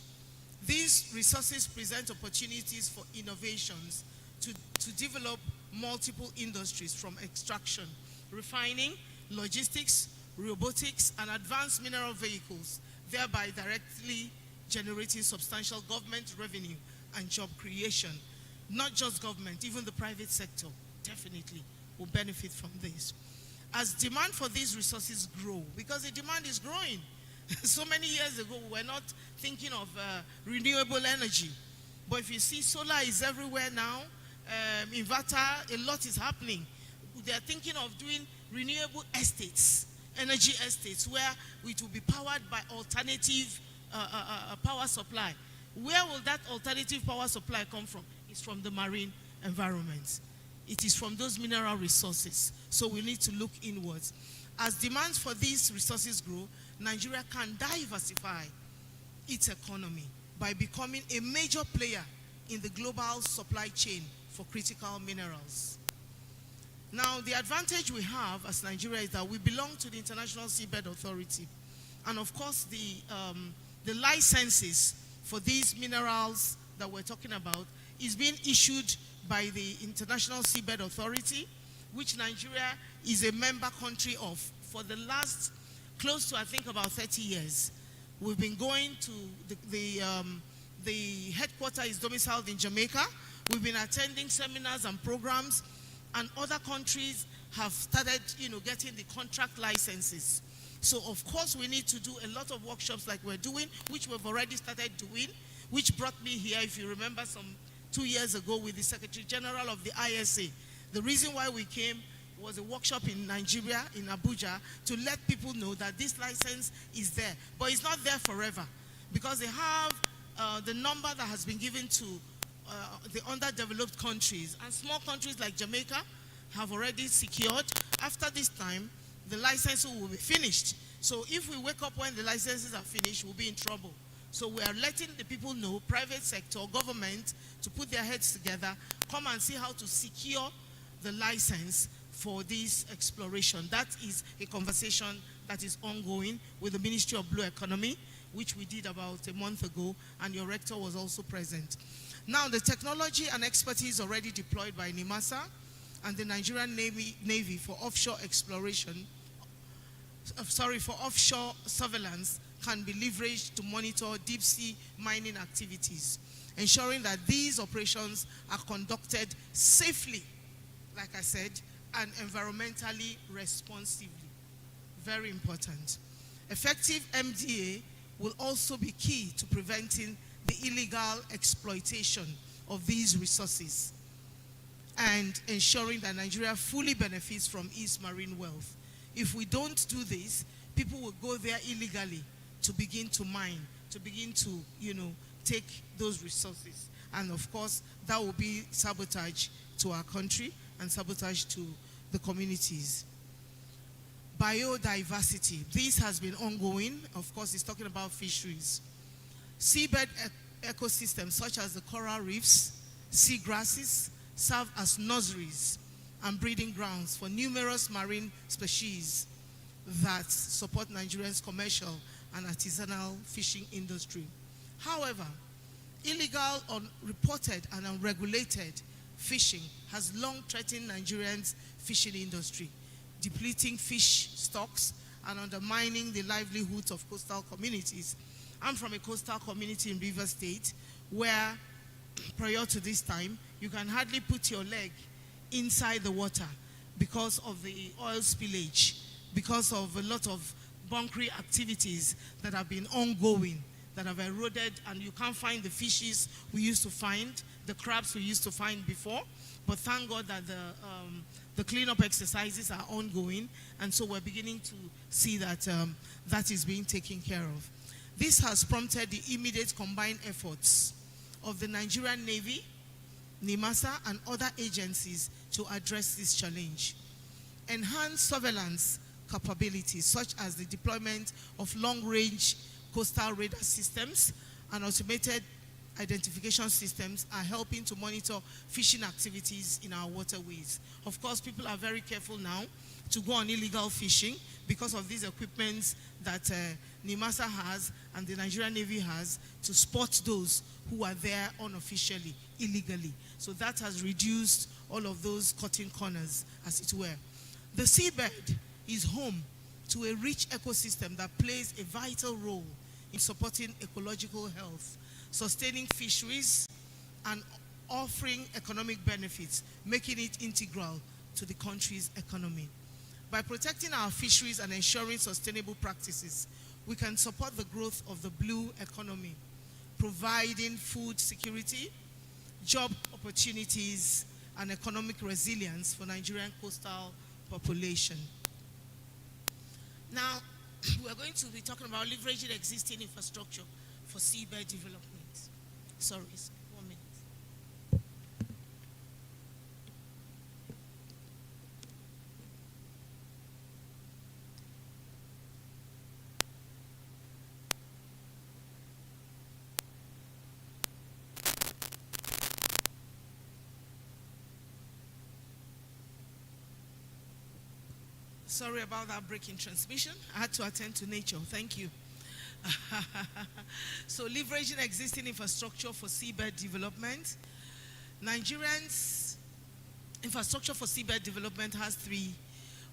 Speaker 4: These resources present opportunities for innovations to develop multiple industries from extraction, refining, logistics, robotics, and advanced mineral vehicles, thereby directly generating substantial government revenue and job creation. Not just government, even the private sector definitely will benefit from this. As demand for these resources grow, because the demand is growing. So many years ago, we were not thinking of renewable energy. But if you see, solar is everywhere now. Inverter, a lot is happening. They're thinking of doing renewable estates, energy estates, where it will be powered by alternative power supply. Where will that alternative power supply come from? It's from the marine environment. It is from those mineral resources. So we need to look inwards. As demands for these resources grow, Nigeria can diversify its economy by becoming a major player in the global supply chain for critical minerals. Now, the advantage we have as Nigeria is that we belong to the International Seabed Authority. And of course, the licenses for these minerals that we're talking about is being issued by the International Seabed Authority, which Nigeria is a member country of for the last close to, I think, about 30 years. We've been going to the headquarters is domiciled in Jamaica. We've been attending seminars and programs, and other countries have started, getting the contract licenses. So of course we need to do a lot of workshops like we're doing, which we've already started doing. which brought me here, if you remember, some 2 years ago with the Secretary General of the ISA. The reason why we came was a workshop in Nigeria, in Abuja, to let people know that this license is there. But it's not there forever, because they have the number that has been given to the underdeveloped countries. And small countries like Jamaica have already secured. After this time, the license will be finished. So if we wake up when the licenses are finished, we'll be in trouble. So we are letting the people know, private sector, government, to put their heads together, come and see how to secure the license for this exploration. That is a conversation that is ongoing with the Ministry of Blue Economy, which we did about a month ago, and your rector was also present. Now, the technology and expertise already deployed by NIMASA and the Nigerian Navy for offshore exploration, for offshore surveillance, can be leveraged to monitor deep sea mining activities, ensuring that these operations are conducted safely, like I said, and environmentally responsibly. Very important. Effective MDA will also be key to preventing the illegal exploitation of these resources and ensuring that Nigeria fully benefits from its marine wealth. If we don't do this, people will go there illegally to begin to mine, to begin to, take those resources. And of course, that will be sabotage to our country and sabotage to the communities. Biodiversity. This has been ongoing. Of course, it's talking about fisheries. Seabed ecosystems such as the coral reefs, seagrasses, serve as nurseries and breeding grounds for numerous marine species that support Nigeria's commercial and artisanal fishing industry. However, illegal, unreported, and unregulated fishing has long threatened Nigerians' fishing industry, depleting fish stocks and undermining the livelihoods of coastal communities. I'm from a coastal community in River State where, prior to this time, you can hardly put your leg inside the water because of the oil spillage, because of a lot of bunkering activities that have been ongoing, that have eroded, and you can't find the fishes we used to find, the crabs we used to find before. But thank God that the cleanup exercises are ongoing, and so we're beginning to see that that is being taken care of. This has prompted the immediate combined efforts of the Nigerian Navy, NIMASA, and other agencies to address this challenge. Enhanced surveillance capabilities, such as the deployment of long-range coastal radar systems and automated identification systems, are helping to monitor fishing activities in our waterways. Of course, people are very careful now to go on illegal fishing because of these equipments that NIMASA has and the Nigerian Navy has to spot those who are there unofficially, illegally. So that has reduced all of those cutting corners, as it were. The seabed is home to a rich ecosystem that plays a vital role in supporting ecological health, sustaining fisheries, and offering economic benefits, making it integral to the country's economy. By protecting our fisheries and ensuring sustainable practices, we can support the growth of the blue economy, providing food security, job opportunities, and economic resilience for Nigerian coastal population. Now, we're going to be talking about leveraging existing infrastructure for seabed development. Sorry, 1 minute. Sorry about that break in transmission. I had to attend to nature. Thank you. So, leveraging existing infrastructure for seabed development. Nigerians' infrastructure for seabed development has 3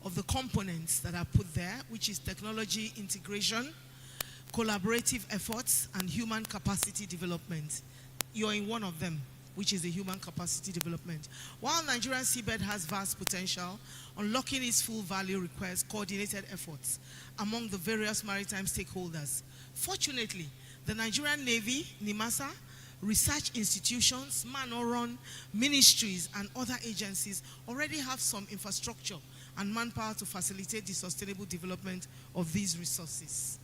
Speaker 4: of the components that are put there, which is technology integration, collaborative efforts, and human capacity development. You're in one of them, which is the human capacity development. While Nigerian seabed has vast potential, unlocking its full value requires coordinated efforts among the various maritime stakeholders. Fortunately, The Nigerian Navy, NIMASA, research institutions, man-run ministries, and other agencies already have some infrastructure and manpower to facilitate the sustainable development of these resources.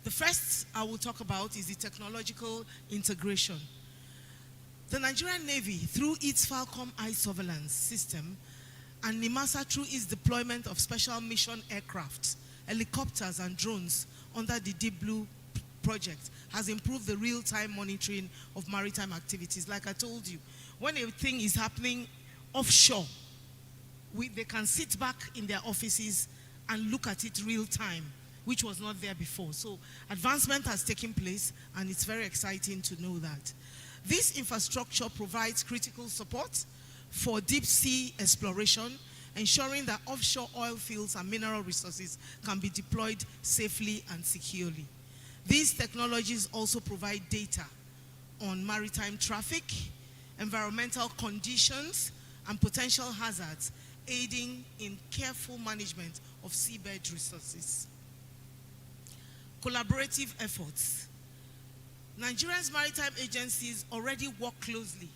Speaker 4: The first I will talk about is the technological integration. The Nigerian Navy, through its Falcon Eye surveillance system, and NIMASA through its deployment of special mission aircraft, helicopters, and drones under the Deep Blue project, has improved the real-time monitoring of maritime activities. Like I told you, when a thing is happening offshore, they can sit back in their offices and look at it real-time, which was not there before. So advancement has taken place, and it's very exciting to know that. This infrastructure provides critical support for deep sea exploration, ensuring that offshore oil fields and mineral resources can be deployed safely and securely. These technologies also provide data on maritime traffic, environmental conditions, and potential hazards, aiding in careful management of seabed resources. Collaborative efforts. Nigeria's maritime agencies already work closely,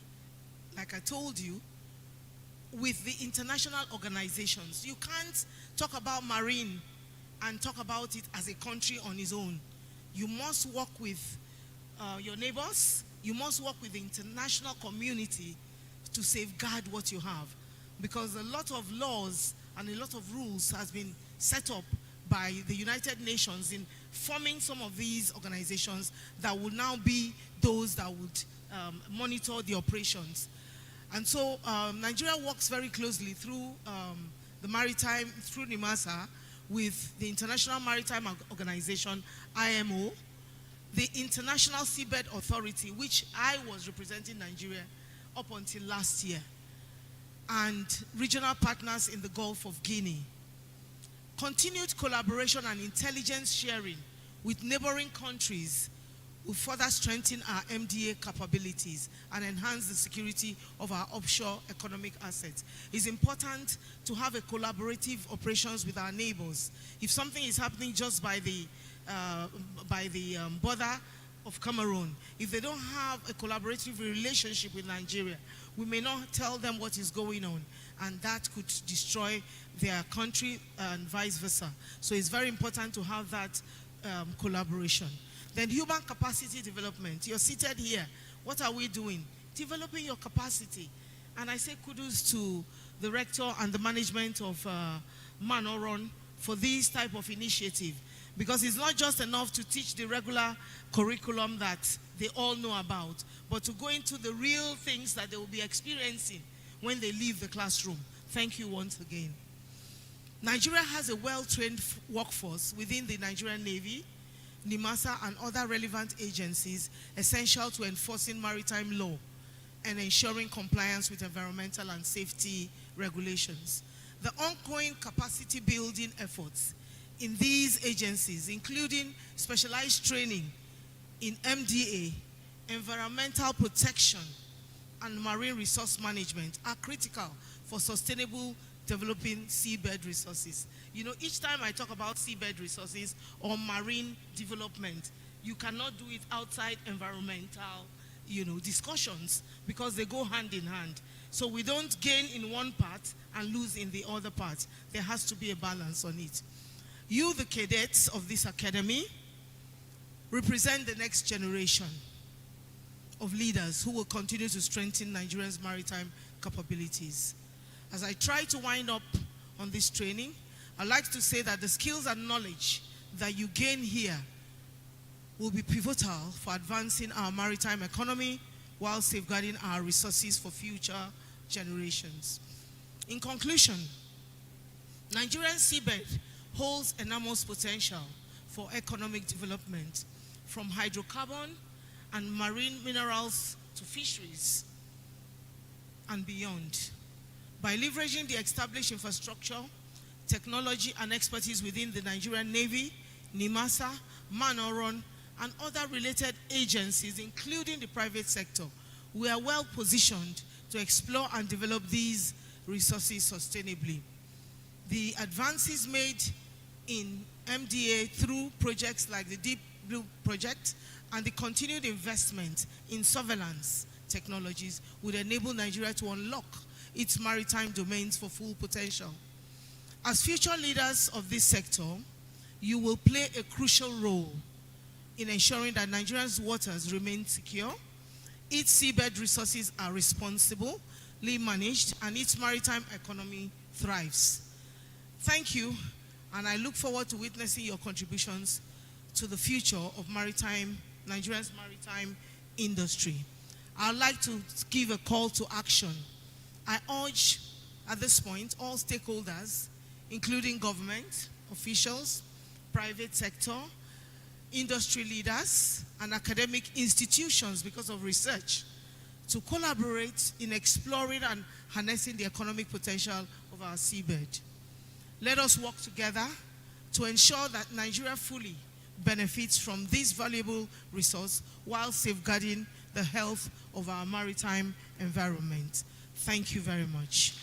Speaker 4: like I told you, with the international organizations. You can't talk about Maureen and talk about it as a country on its own. You must work with your neighbors. You must work with the international community to safeguard what you have. Because a lot of laws and a lot of rules has been set up by the United Nations in forming some of these organizations that will now be those that would monitor the operations. And so Nigeria works very closely through the Maritime, through NIMASA, with the International Maritime Organization, IMO, the International Seabed Authority, which I was representing Nigeria up until last year, and regional partners in the Gulf of Guinea. Continued collaboration and intelligence sharing with neighboring countries will further strengthen our MDA capabilities and enhance the security of our offshore economic assets. It's important to have a collaborative operations with our neighbors. If something is happening just by the border of Cameroon, if they don't have a collaborative relationship with Nigeria, we may not tell them what is going on, and that could destroy their country and vice versa. So it's very important to have that collaboration. Then human capacity development. You're seated here. What are we doing? Developing your capacity. And I say kudos to the rector and the management of Maureen for this type of initiative. Because it's not just enough to teach the regular curriculum that they all know about, but to go into the real things that they will be experiencing when they leave the classroom. Thank you once again. Nigeria has a well-trained workforce within the Nigerian Navy, NIMASA, and other relevant agencies essential to enforcing maritime law and ensuring compliance with environmental and safety regulations. The ongoing capacity building efforts in these agencies, including specialized training in MDA, environmental protection, and marine resource management, are critical for sustainable developing seabed resources. You know, each time I talk about seabed resources or marine development, you cannot do it outside environmental, discussions, because they go hand in hand. So we don't gain in one part and lose in the other part. There has to be a balance on it. You, the cadets of this academy, represent the next generation of leaders who will continue to strengthen Nigeria's maritime capabilities. As I try to wind up on this training, I'd like to say that the skills and knowledge that you gain here will be pivotal for advancing our maritime economy while safeguarding our resources for future generations. In conclusion, Nigerian seabed holds enormous potential for economic development, from hydrocarbon and marine minerals to fisheries and beyond. By leveraging the established infrastructure, technology, and expertise within the Nigerian Navy, NIMASA, Maureen, and other related agencies, including the private sector, we are well positioned to explore and develop these resources sustainably. The advances made in MDA through projects like the Deep Blue project and the continued investment in surveillance technologies would enable Nigeria to unlock its maritime domains for full potential. As future leaders of this sector, you will play a crucial role in ensuring that Nigeria's waters remain secure, its seabed resources are responsibly managed, and its maritime economy thrives. Thank you, and I look forward to witnessing your contributions to the future of Nigeria's maritime industry. I'd like to give a call to action. I urge, at this point, all stakeholders, including government, officials, private sector, industry leaders, and academic institutions because of research, to collaborate in exploring and harnessing the economic potential of our seabed. Let us work together to ensure that Nigeria fully benefits from this valuable resource while safeguarding the health of our maritime environment. Thank you very much.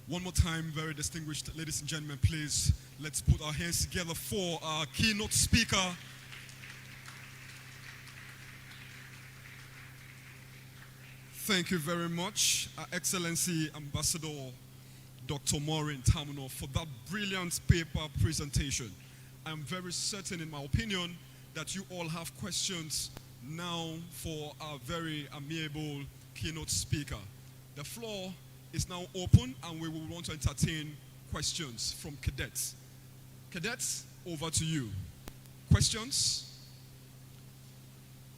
Speaker 1: One more time, very distinguished ladies and gentlemen, please, let's put our hands together for our keynote speaker. Thank you very much, Her Excellency Ambassador Dr. Maureen Tamuno, for that brilliant paper presentation. I'm very certain, in my opinion, that you all have questions now for our very amiable keynote speaker. The floor is now open, and we will want to entertain questions from cadets. Cadets, over to you. Questions?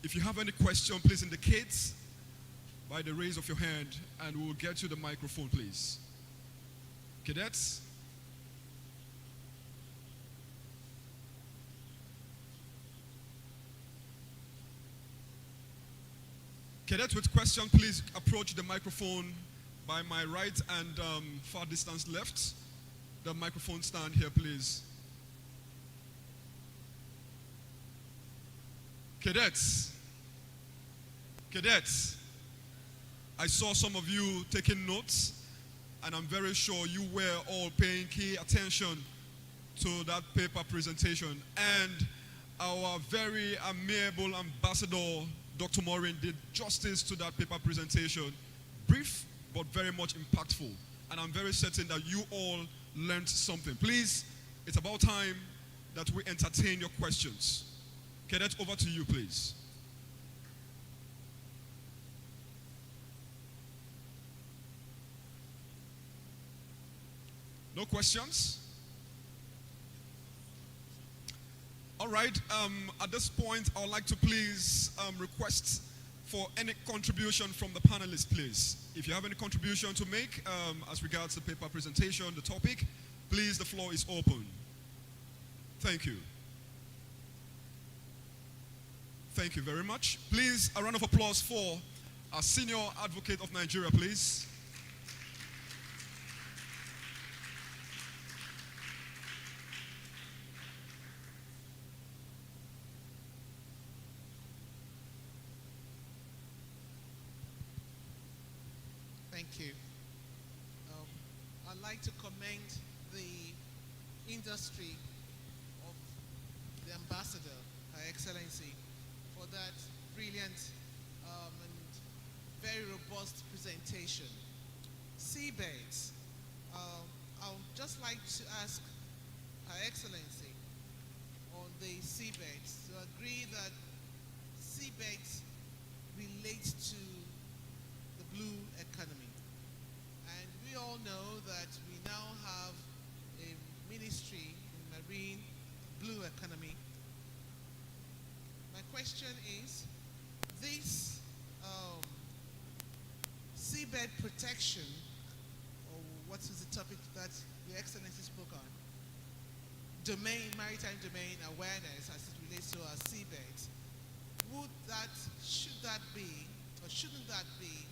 Speaker 1: If you have any question, please indicate by the raise of your hand, and we'll get you the microphone, please. Cadets? Cadets with question, please approach the microphone by my right and far distance left. The microphone stand here, please. Cadets. Cadets. I saw some of you taking notes, and I'm very sure you were all paying key attention to that paper presentation. And our very amiable ambassador, Dr. Maureen, did justice to that paper presentation. Brief, but very much impactful. And I'm very certain that you all learned something. Please, it's about time that we entertain your questions. Cadet, over to you, please. No questions? All right, at this point, I would like to please request for any contribution from the panelists, please. If you have any contribution to make as regards the paper presentation, the topic, please, the floor is open. Thank you. Thank you very much. Please, a round of applause for our senior advocate of Nigeria, please.
Speaker 5: Thank you. I'd like to commend the industry of the ambassador, Her Excellency, for that brilliant and very robust presentation. Seabeds. I would just like to ask Her Excellency on the seabeds to agree that seabeds relate to the blue economy. And we all know that we now have a ministry in marine blue economy. My question is, this seabed protection, or what is the topic that Your Excellency spoke on, maritime domain awareness as it relates to our seabeds, should that be, or shouldn't that be,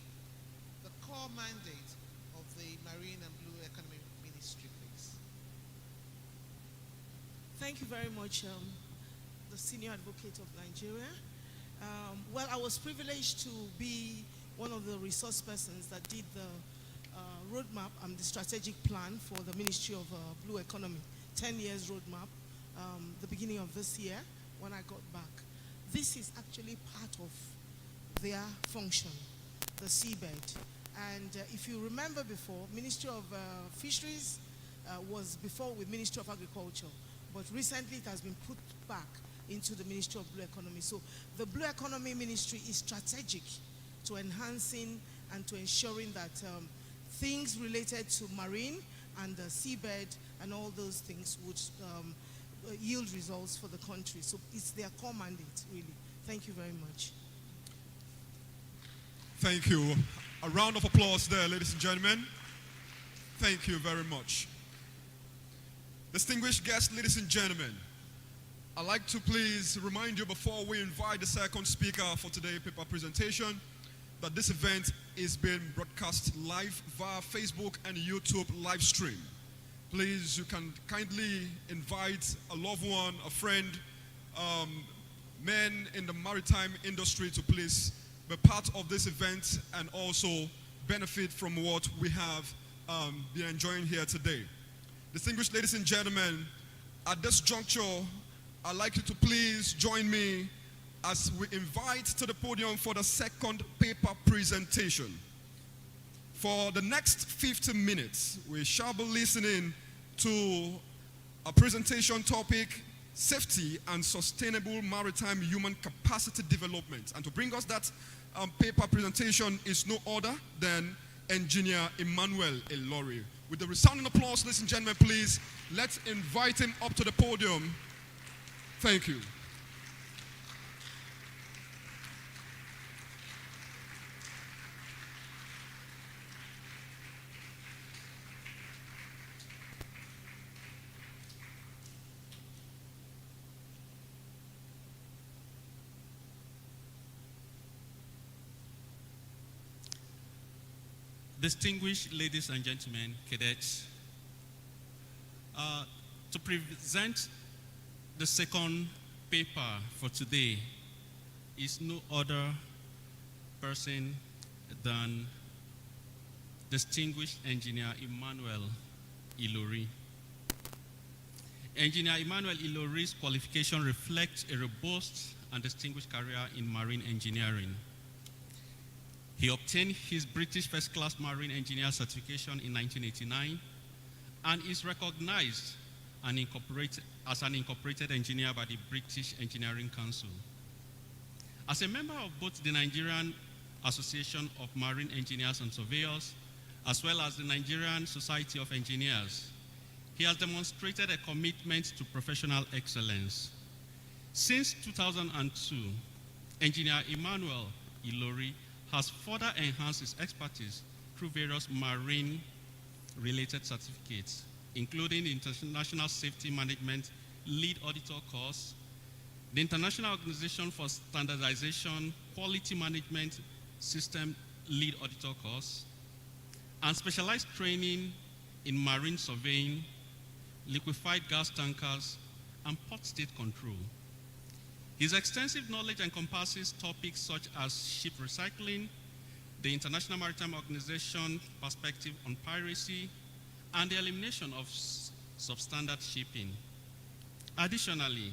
Speaker 5: the core mandate of the Marine and Blue Economy Ministry, please?
Speaker 4: Thank you very much, the Senior Advocate of Nigeria. Well, I was privileged to be one of the resource persons that did the roadmap and the strategic plan for the Ministry of Blue Economy, 10 years roadmap, the beginning of this year when I got back. This is actually part of their function, the Seabed. And if you remember before, Ministry of Fisheries was before with Ministry of Agriculture, but recently it has been put back into the Ministry of Blue Economy. So the Blue Economy Ministry is strategic to enhancing and to ensuring that things related to marine and the seabed and all those things would yield results for the country. So it's their core mandate, really. Thank you very much.
Speaker 1: Thank you. A round of applause there, ladies and gentlemen. Thank you very much. Distinguished guests, ladies and gentlemen, I'd like to please remind you before we invite the second speaker for today's paper presentation that this event is being broadcast live via Facebook and YouTube live stream. Please, you can kindly invite a loved one, a friend, men in the maritime industry to please be part of this event and also benefit from what we have been enjoying here today. Distinguished ladies and gentlemen, at this juncture, I'd like you to please join me as we invite to the podium for the second paper presentation. For the next 50 minutes, we shall be listening to a presentation topic, Safety and Sustainable Maritime Human Capacity Development. And to bring us that paper presentation is no other than Engineer Emmanuel Ilori. With the resounding applause, ladies and gentlemen, please, let's invite him up to the podium. Thank you.
Speaker 3: Distinguished ladies and gentlemen, cadets, to present the second paper for today is no other person than distinguished Engineer Emmanuel Ilori. Engineer Emmanuel Ilori's qualification reflects a robust and distinguished career in marine engineering. He obtained his British First Class Marine Engineer certification in 1989 and is recognized as an incorporated engineer by the British Engineering Council. As a member of both the Nigerian Association of Marine Engineers and Surveyors, as well as the Nigerian Society of Engineers, he has demonstrated a commitment to professional excellence. Since 2002, Engineer Emmanuel Ilori has further enhanced his expertise through various marine-related certificates, including the International Safety Management Lead Auditor course, the International Organization for Standardization Quality Management System Lead Auditor course, and specialized training in marine surveying, liquefied gas tankers, and port state control. His extensive knowledge encompasses topics such as ship recycling, the International Maritime Organization perspective on piracy, and the elimination of substandard shipping. Additionally,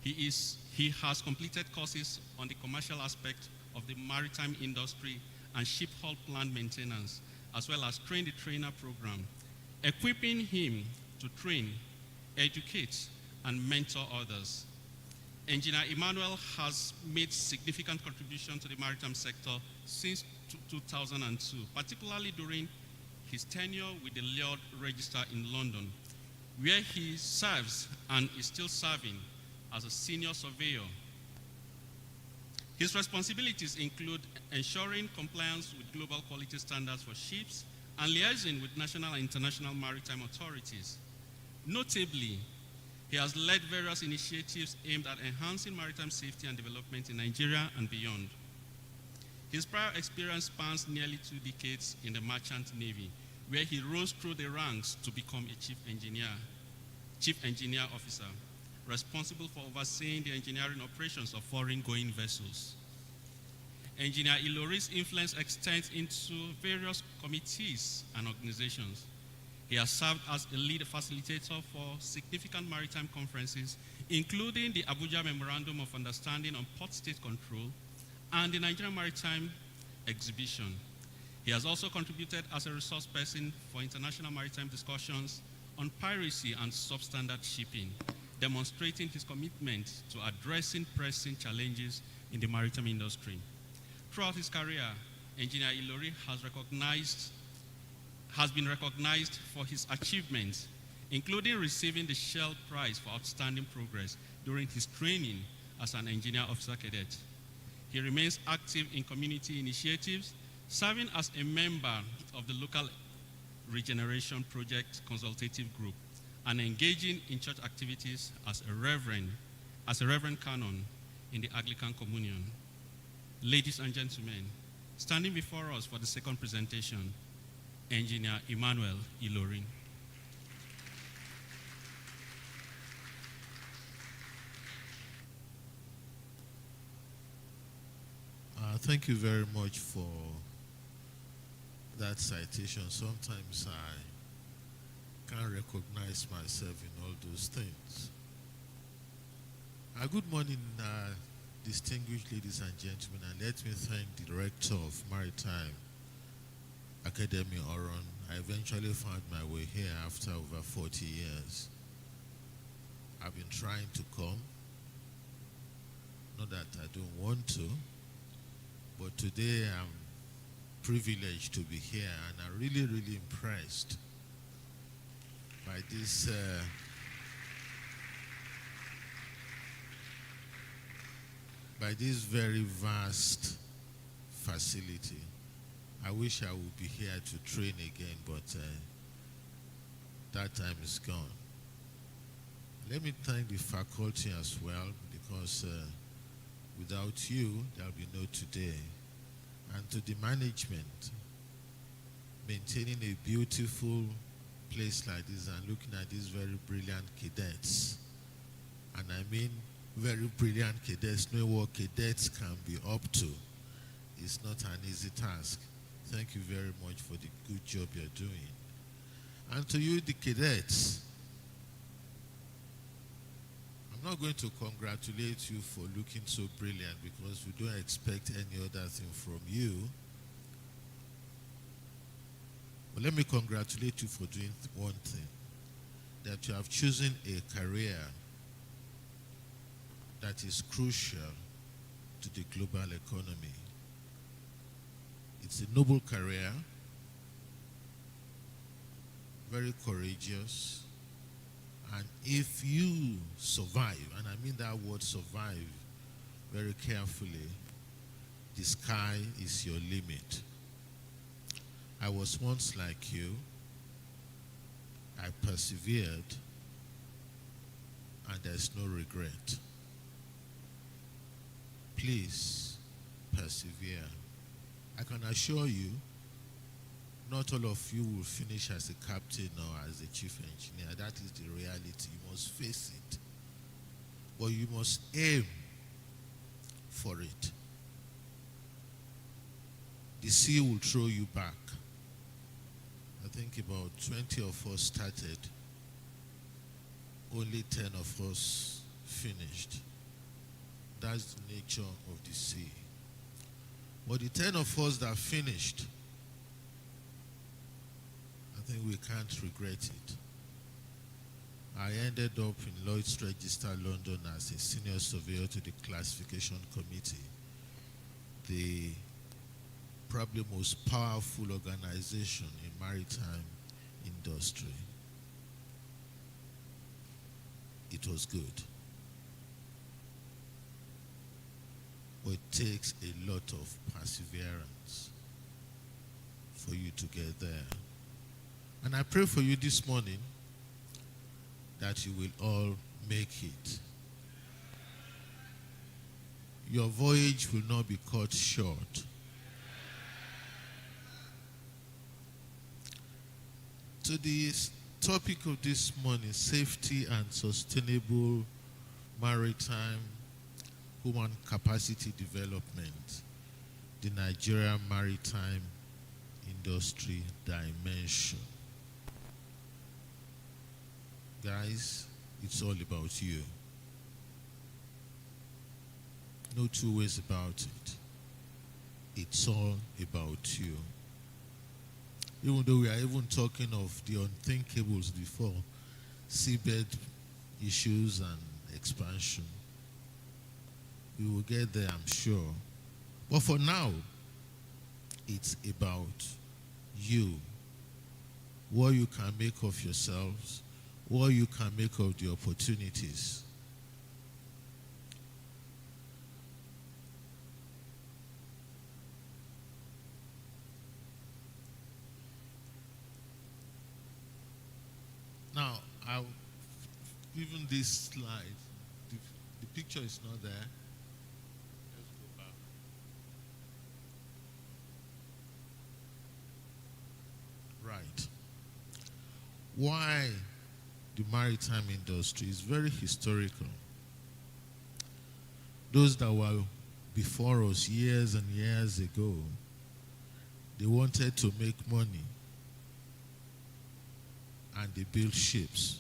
Speaker 3: he has completed courses on the commercial aspect of the maritime industry and ship hull plant maintenance, as well as Train the Trainer program, equipping him to train, educate, and mentor others. Engineer Emmanuel has made significant contribution to the maritime sector since 2002, particularly during his tenure with the Lloyd Register in London, where he serves and is still serving as a senior surveyor. His responsibilities include ensuring compliance with global quality standards for ships and liaising with national and international maritime authorities. Notably, He has led various initiatives aimed at enhancing maritime safety and development in Nigeria and beyond. His prior experience spans nearly 2 decades in the Merchant Navy, where he rose through the ranks to become a chief engineer officer, responsible for overseeing the engineering operations of foreign-going vessels. Engineer Ilori's influence extends into various committees and organizations. He has served as a lead facilitator for significant maritime conferences, including the Abuja Memorandum of Understanding on Port State Control and the Nigerian Maritime Exhibition. He has also contributed as a resource person for international maritime discussions on piracy and substandard shipping, demonstrating his commitment to addressing pressing challenges in the maritime industry. Throughout his career, Engineer Ilori has been recognized for his achievements, including receiving the Shell Prize for Outstanding Progress during his training as an engineer officer cadet. He remains active in community initiatives, serving as a member of the local regeneration project consultative group and engaging in church activities as a reverend canon in the Anglican Communion. Ladies and gentlemen, standing before us for the second presentation, Engineer Emmanuel Ilori.
Speaker 6: Thank you very much for that citation. Sometimes I can't recognize myself in all those things. Good morning, distinguished ladies and gentlemen, and let me thank the Director of Maritime Academy, Oron. I eventually found my way here after over 40 years. I've been trying to come, not that I don't want to, but today I'm privileged to be here, and I'm really, really impressed by this very vast facility. I wish I would be here to train again, but that time is gone. Let me thank the faculty as well, because without you, there'll be no today. And to the management, maintaining a beautiful place like this and looking at these very brilliant cadets. And I mean very brilliant cadets, knowing what cadets can be up to. It's not an easy task. Thank you very much for the good job you're doing. And to you, the cadets, I'm not going to congratulate you for looking so brilliant, because we don't expect any other thing from you. But let me congratulate you for doing one thing, that you have chosen a career that is crucial to the global economy. It's a noble career, very courageous, and if you survive, and I mean that word survive very carefully, the sky is your limit. I was once like you. I persevered, and there's no regret. Please persevere. I can assure you, not all of you will finish as a captain or as a chief engineer. That is the reality. You must face it. But you must aim for it. The sea will throw you back. I think about 20 of us started. Only 10 of us finished. That's the nature of the sea. But the 10 of us that finished, I think we can't regret it. I ended up in Lloyd's Register, London, as a senior surveyor to the classification committee, the probably most powerful organization in maritime industry. It was good. But it takes a lot of perseverance for you to get there. And I pray for you this morning that you will all make it. Your voyage will not be cut short. To the topic of this morning, safety and sustainable maritime human capacity development, the Nigerian maritime industry dimension. Guys, it's all about you. No two ways about it. It's all about you. Even though we are even talking of the unthinkables before, seabed issues and expansion, we will get there, I'm sure. But for now, it's about you. What you can make of yourselves, what you can make of the opportunities. Now, even this slide, the picture is not there. Let's go back. Right. Why the maritime industry is very historical. Those that were before us years and years ago, they wanted to make money. And they built ships,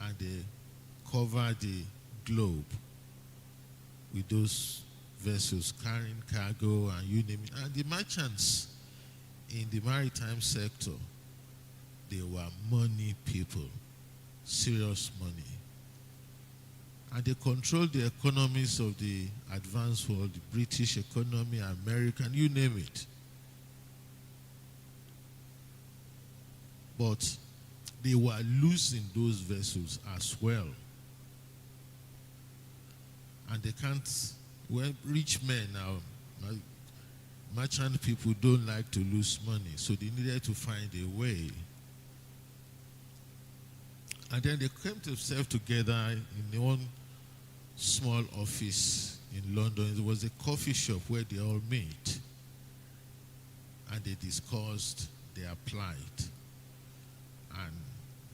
Speaker 6: and they covered the globe with those vessels carrying cargo and you name it. And the merchants in the maritime sector, they were money people, serious money. And they controlled the economies of the advanced world, the British economy, American, you name it. But they were losing those vessels as well. And they can't, well, rich men now, merchant people don't like to lose money, so they needed to find a way. And then they came themselves together in one small office in London. It was a coffee shop where they all meet. And they discussed their plight. And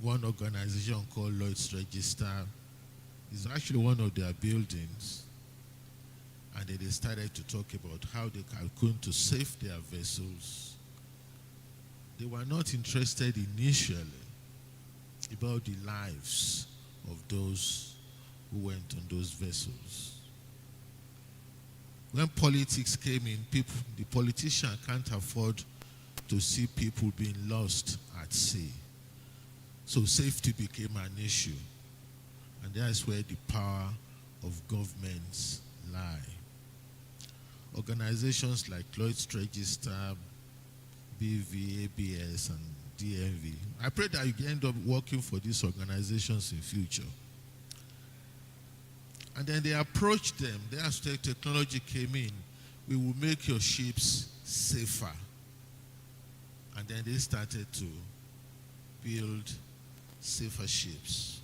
Speaker 6: one organization called Lloyd's Register is actually one of their buildings. And then they started to talk about how they are going to save their vessels. They were not interested initially about the lives of those who went on those vessels. When politics came in, the politician can't afford to see people being lost at sea. So safety became an issue. And that's where the power of governments lie. Organizations like Lloyd's Register, BV, ABS, and DMV. I pray that you end up working for these organizations in future. And then they approached them. As technology came in, we will make your ships safer. And then they started to build safer ships.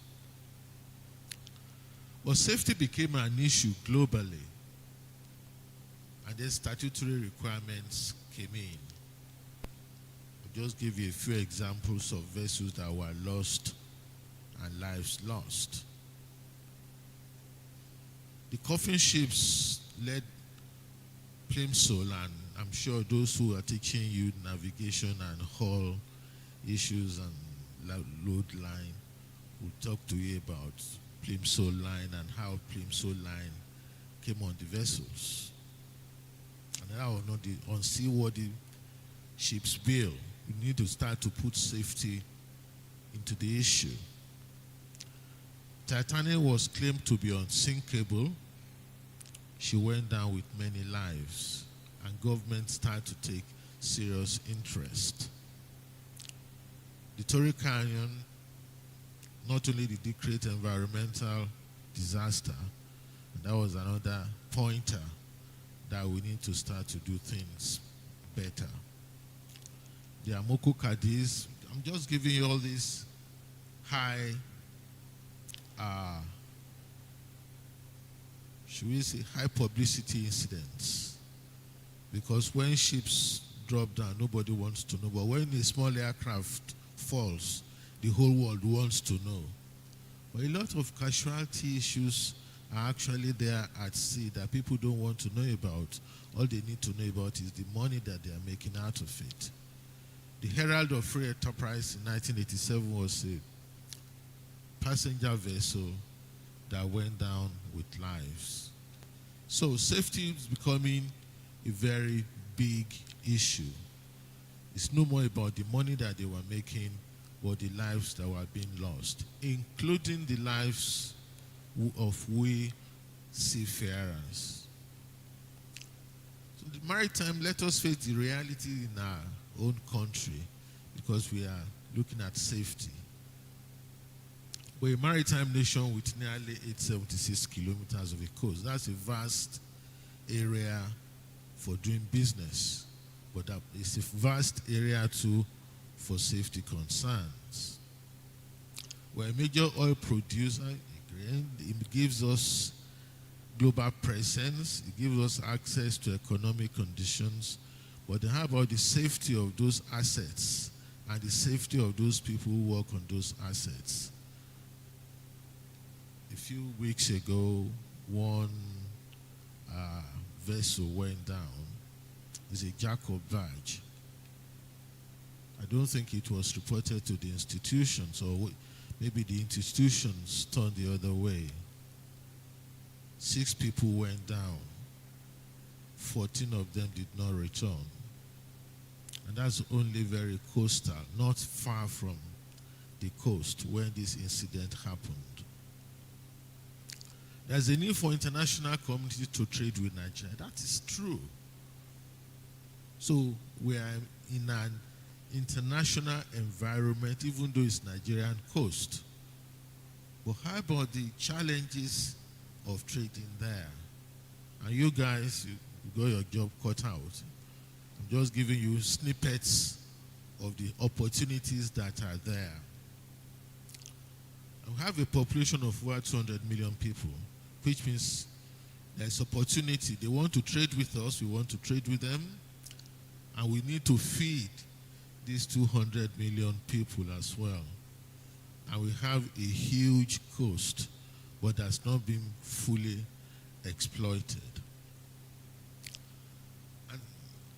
Speaker 6: But safety became an issue globally. And then statutory requirements came in. I'll just give you a few examples of vessels that were lost and lives lost. The coffin ships led Plimsoll, and I'm sure those who are teaching you navigation and hull issues and load line will talk to you about Plimsoll line and how Plimsoll line came on the vessels. And that was not the unseaworthy ships bill. We need to start to put safety into the issue. Titanic was claimed to be unsinkable. She went down with many lives, and government started to take serious interest. The Torrey Canyon, not only did it create environmental disaster, that was another pointer that we need to start to do things better. The Amoku Cadiz, I'm just giving you all these high should we say, high publicity incidents. Because when ships drop down, nobody wants to know. But when a small aircraft falls, the whole world wants to know. But a lot of casualty issues are actually there at sea that people don't want to know about. All they need to know about is the money that they are making out of it. The Herald of Free Enterprise in 1987 was a passenger vessel that went down with lives. So safety is becoming a very big issue. It's no more about the money that they were making, but the lives that were being lost, including the lives of we seafarers. So the maritime, let us face the reality in our own country, because we are looking at safety. We're a maritime nation with nearly 876 kilometers of a coast. That's a vast area for doing business, but that is a vast area too for safety concerns. We're a major oil producer. It gives us global presence. It gives us access to economic conditions. But then how about the safety of those assets and the safety of those people who work on those assets? A few weeks ago, one vessel went down. It's a Jacob barge. I don't think it was reported to the institutions, or maybe the institutions turned the other way. 6 people went down. 14 of them did not return. And that's only very coastal, not far from the coast when this incident happened. There's a need for international community to trade with Nigeria. That is true. So we are in an international environment, even though it's Nigerian coast. But how about the challenges of trading there? And you guys, you got your job cut out. I'm just giving you snippets of the opportunities that are there. We have a population of over 200 million people, which means there's opportunity. They want to trade with us, we want to trade with them, and we need to feed these 200 million people as well. And we have a huge coast, but that's not been fully exploited. And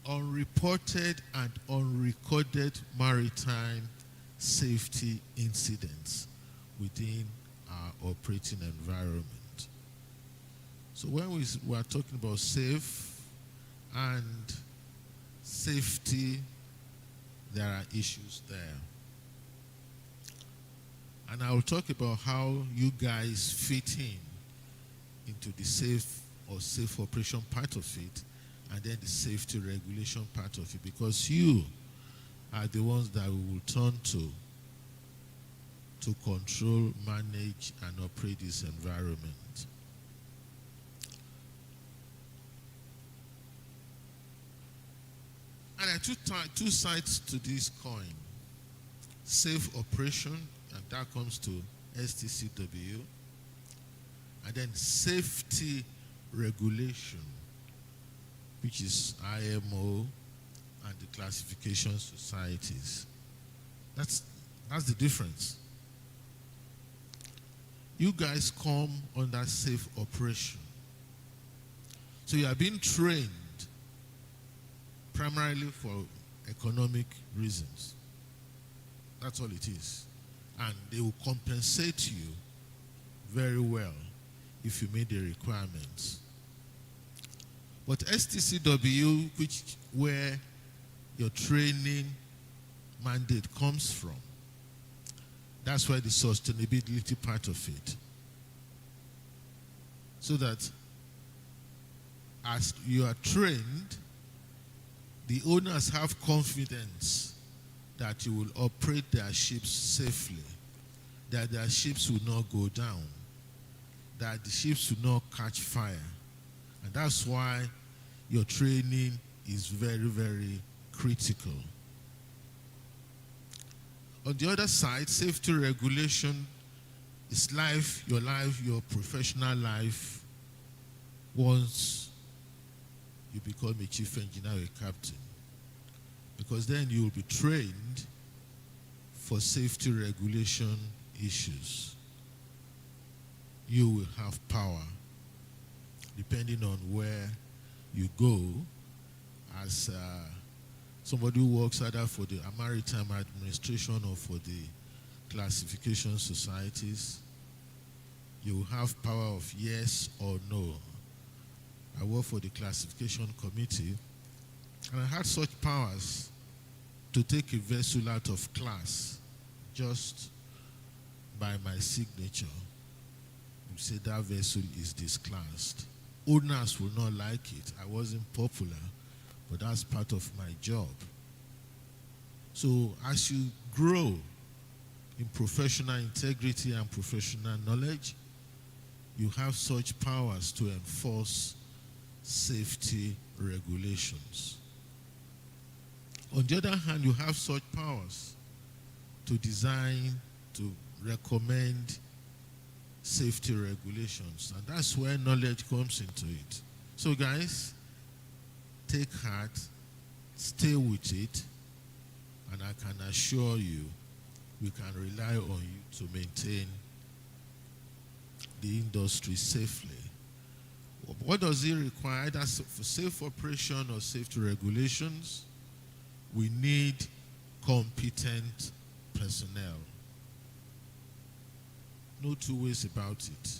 Speaker 6: unreported and unrecorded maritime safety incidents within our operating environment. So when we are talking about safe and safety, there are issues there. And I will talk about how you guys fit into the safe or safe operation part of it, and then the safety regulation part of it, because you are the ones that we will turn to control, manage, and operate this environment. And there are two sides to this coin. Safe operation, and that comes to STCW, and then safety regulation, which is IMO and the classification societies. That's the difference. You guys come under safe operation. So you are being trained primarily for economic reasons. That's all it is. And they will compensate you very well if you meet the requirements. But STCW, where your training mandate comes from, that's where the sustainability part of it. So that as you are trained, the owners have confidence that you will operate their ships safely, that their ships will not go down, that the ships will not catch fire. And that's why your training is very, very critical. On the other side, safety regulation It's life, your professional life, once you become a chief engineer or a captain. Because then you will be trained for safety regulation issues. You will have power depending on where you go as somebody who works either for the Maritime Administration or for the classification societies. You will have power of yes or no. I work for the classification committee, and I had such powers to take a vessel out of class just by my signature. You say that vessel is disclassed. Owners will not like it. I wasn't popular, but that's part of my job. So as you grow in professional integrity and professional knowledge, you have such powers to enforce safety regulations. On the other hand, you have such powers to design, to recommend safety regulations. And that's where knowledge comes into it. So guys, take heart, stay with it, and I can assure you, we can rely on you to maintain the industry safely. What does it require? That's for safe operation or safety regulations, we need competent personnel. No two ways about it.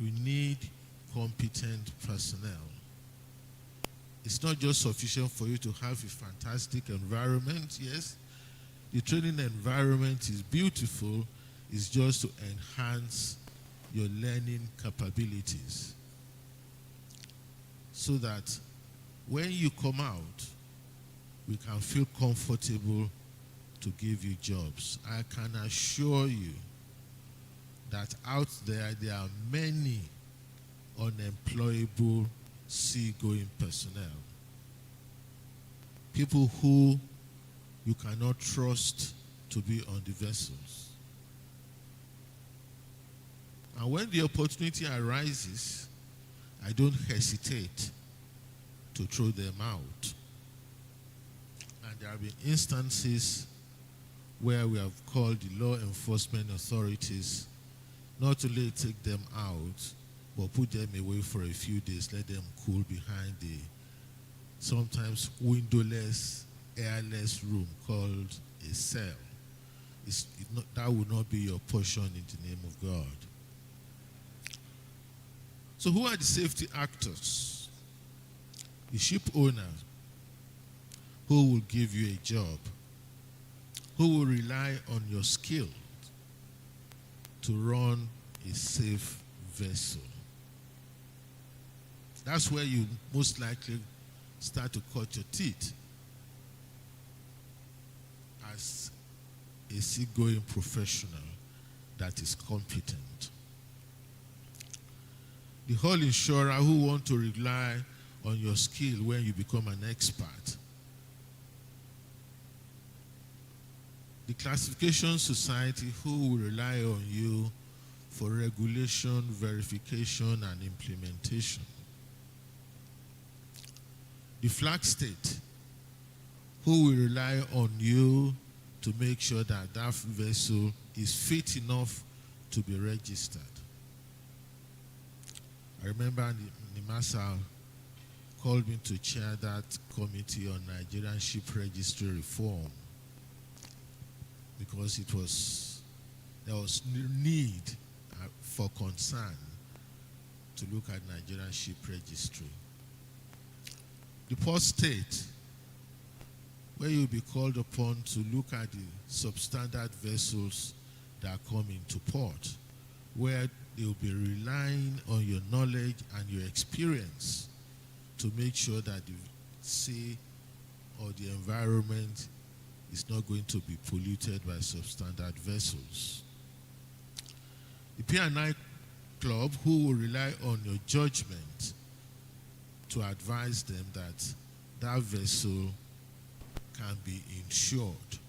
Speaker 6: We need competent personnel. It's not just sufficient for you to have a fantastic environment. Yes, the training environment is beautiful. It's just to enhance your learning capabilities so that when you come out, we can feel comfortable to give you jobs. I can assure you that out there are many unemployable seagoing personnel. People who you cannot trust to be on the vessels. And when the opportunity arises, I don't hesitate to throw them out. And there have been instances where we have called the law enforcement authorities not only take them out, but put them away for a few days, let them cool behind the sometimes windowless, airless room called a cell. That will not be your portion in the name of God. So who are the safety actors? The ship owner who will give you a job, who will rely on your skill to run a safe vessel. That's where you most likely start to cut your teeth as a seagoing professional that is competent. The hull insurer who want to rely on your skill when you become an expert. The classification society who will rely on you for regulation, verification, and implementation. The flag state who will rely on you to make sure that that vessel is fit enough to be registered. I remember Nimasa called me to chair that committee on Nigerian ship registry reform because there was need for concern to look at Nigerian ship registry. The port state, where you'll be called upon to look at the substandard vessels that come into port, where they'll be relying on your knowledge and your experience to make sure that the sea or the environment is not going to be polluted by substandard vessels. The P&I club who will rely on your judgment to advise them that that vessel can be insured.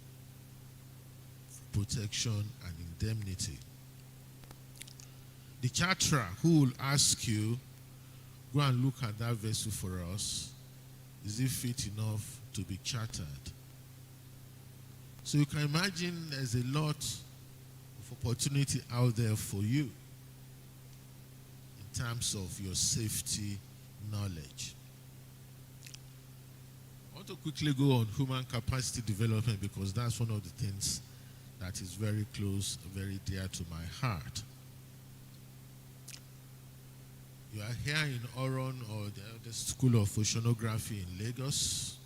Speaker 6: protection and indemnity. The charterer who will ask you, go and look at that vessel for us. Is it fit enough to be chartered? So you can imagine there's a lot of opportunity out there for you in terms of your safety knowledge. I want to quickly go on human capacity development because that's one of the things that is very close, very dear to my heart. You are here in Oron or the School of Oceanography in Lagos.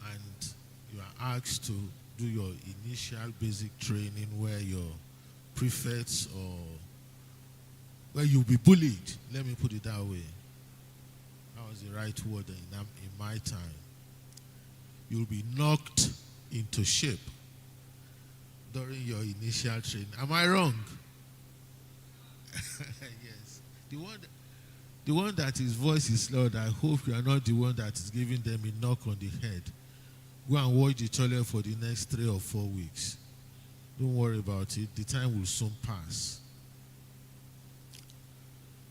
Speaker 6: And you are asked to do your initial basic training where your prefects or where you'll be bullied. Let me put it that way. That was the right word in my time. You'll be knocked into shape during your initial training. Am I wrong? Yes. The one that his voice is loud, I hope you are not the one that is giving them a knock on the head. Go and watch the toilet for the next 3 or 4 weeks. Don't worry about it. The time will soon pass.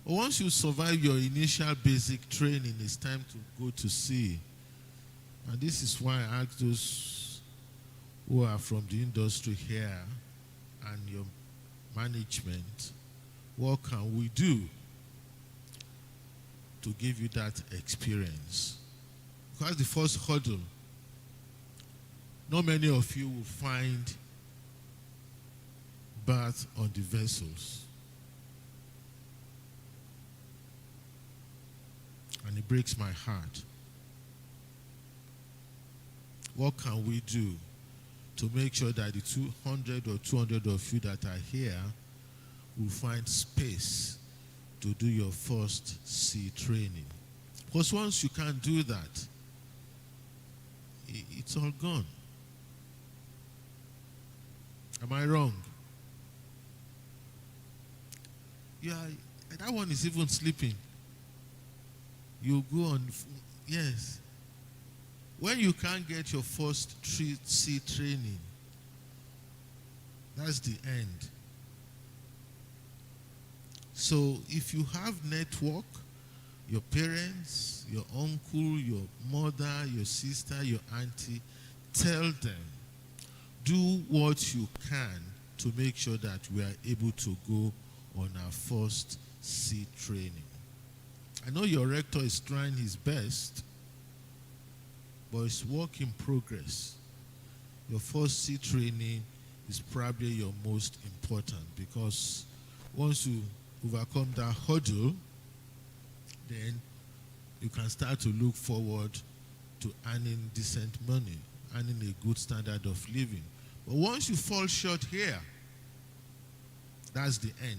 Speaker 6: But once you survive your initial basic training, it's time to go to sea. And this is why I ask those who are from the industry here and your management, what can we do to give you that experience? Because the first hurdle, not many of you will find berth on the vessels. And it breaks my heart. What can we do to make sure that the 200 or 200 of you that are here will find space to do your first sea training? Because once you can't do that, it's all gone. Am I wrong? Yeah, that one is even sleeping. You go on, yes. When you can't get your first sea training, that's the end. So if you have network, your parents, your uncle, your mother, your sister, your auntie, tell them, do what you can to make sure that we are able to go on our first sea training. I know your rector is trying his best, but it's work in progress. Your first sea training is probably your most important because once you overcome that hurdle, then you can start to look forward to earning decent money, earning a good standard of living. But once you fall short here, that's the end.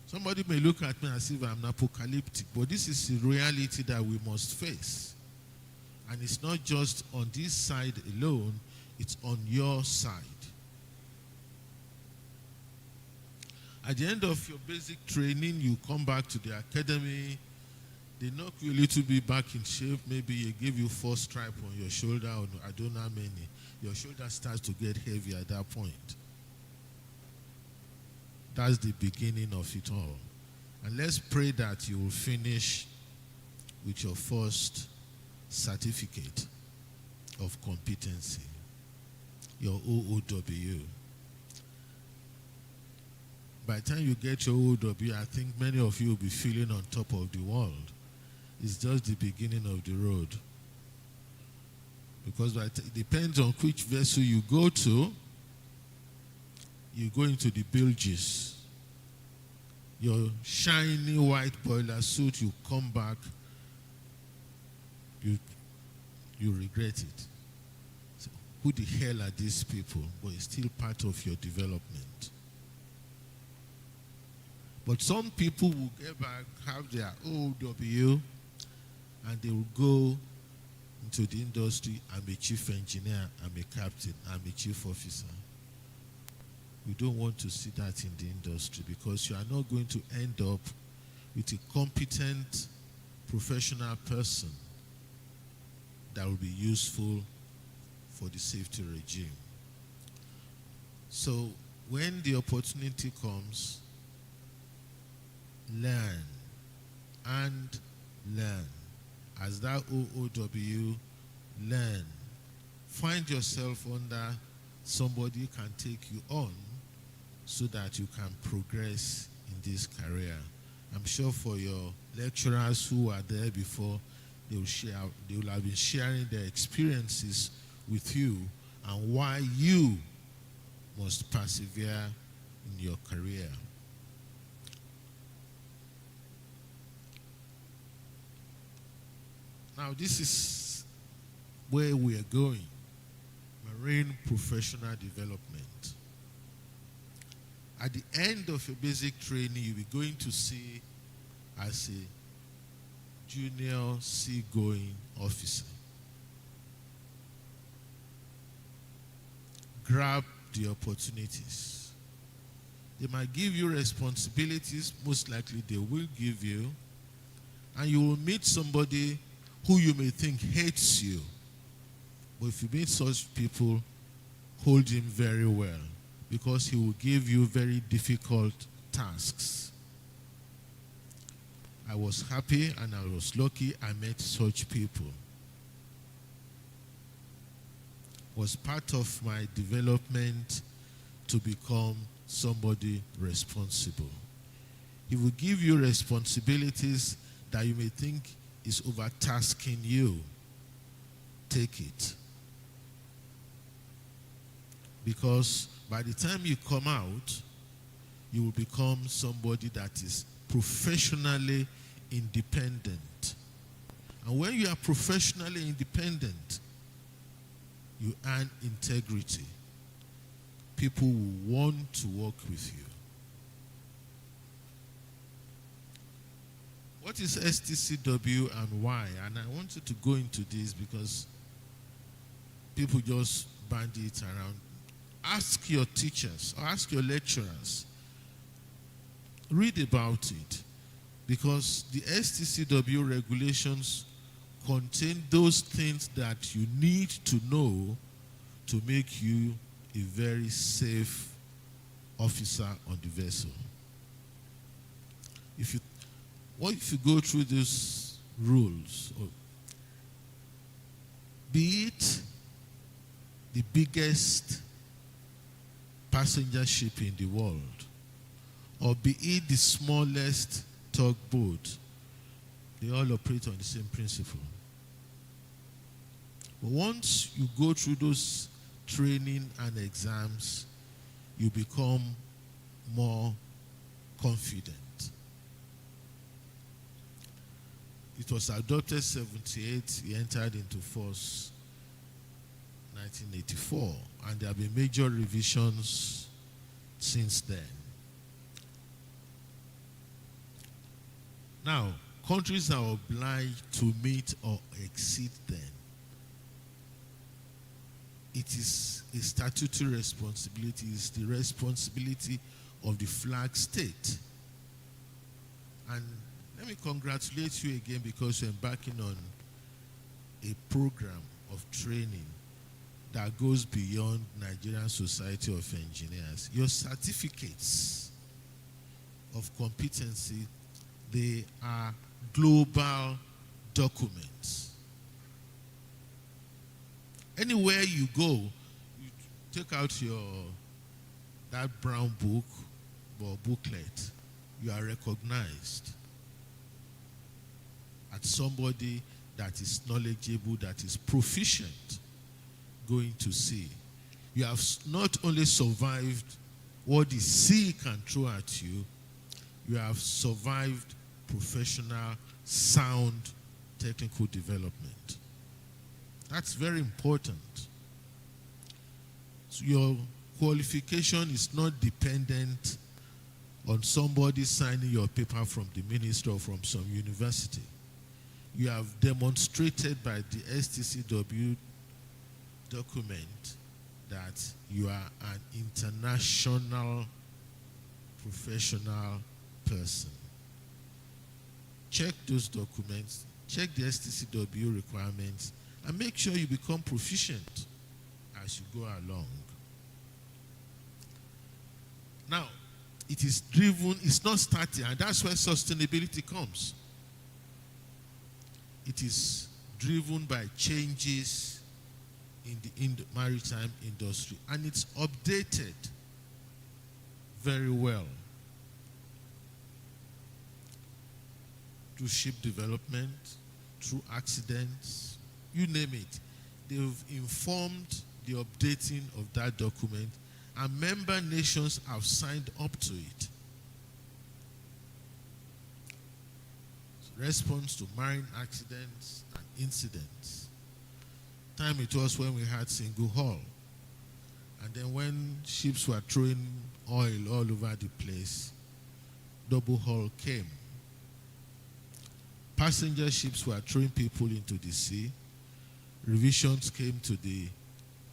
Speaker 6: Somebody may look at me as if I'm apocalyptic, but this is the reality that we must face. And it's not just on this side alone, it's on your side. At the end of your basic training, you come back to the academy, they knock you a little bit back in shape, maybe they give you 4 stripes on your shoulder, or I don't know how many. Your shoulder starts to get heavy at that point. That's the beginning of it all. And let's pray that you will finish with your first certificate of competency, your OOW. By the time you get your OOW, I think many of you will be feeling on top of the world. It's just the beginning of the road. Because it depends on which vessel you go to. You go into the bilges. Your shiny white boiler suit, you come back, you regret it. So, who the hell are these people? But it's still part of your development. But some people will get back, have their OW, and they will go into the industry. I'm a chief engineer, I'm a captain, I'm a chief officer. We don't want to see that in the industry because you are not going to end up with a competent professional person that will be useful for the safety regime. So when the opportunity comes, learn and learn. As that OOW, learn. Find yourself under somebody who can take you on so that you can progress in this career. I'm sure for your lecturers who were there before, they will have been sharing their experiences with you and why you must persevere in your career. Now, this is where we are going. Marine professional development. At the end of your basic training, you'll be going to sea as a junior seagoing officer. Grab the opportunities. They might give you responsibilities, most likely they will give you, and you will meet somebody who you may think hates you. But if you meet such people, hold him very well, because he will give you very difficult tasks. I was happy and I was lucky I met such people. It was part of my development to become somebody responsible. He will give you responsibilities that you may think is overtasking you. Take it. Because by the time you come out, you will become somebody that is professionally independent. And when you are professionally independent, you earn integrity. People will want to work with you. What is STCW and why? And I wanted to go into this because people just bandy it around. Ask your teachers, or ask your lecturers. Read about it, because the STCW regulations contain those things that you need to know to make you a very safe officer on the vessel. If you go through these rules, be it the biggest passenger ship in the world, or be it the smallest tugboat, they all operate on the same principle. But once you go through those training and exams, you become more confident. It was adopted 78, he entered into force 1984, and there have been major revisions since then. Now, countries are obliged to meet or exceed them. It is a statutory responsibility. It's the responsibility of the flag state. And let me congratulate you again, because you're embarking on a program of training that goes beyond Nigerian Society of Engineers. Your certificates of competency, they are global documents. Anywhere you go, you take out that brown book or booklet, you are recognized as somebody that is knowledgeable, that is proficient going to sea. You have not only survived what the sea can throw at you, you have survived professional, sound technical development. That's very important. So your qualification is not dependent on somebody signing your paper from the ministry or from some university. You have demonstrated by the STCW document that you are an international professional person. Check those documents, check the STCW requirements, and make sure you become proficient as you go along. Now, it is driven, it's not static, and that's where sustainability comes. It is driven by changes in the maritime industry, and it's updated very well through ship development, through accidents, you name it. They've informed the updating of that document, and member nations have signed up to it. Response to marine accidents and incidents. Time it was when we had single hull. And then when ships were throwing oil all over the place, double hull came. Passenger ships were throwing people into the sea. Revisions came to the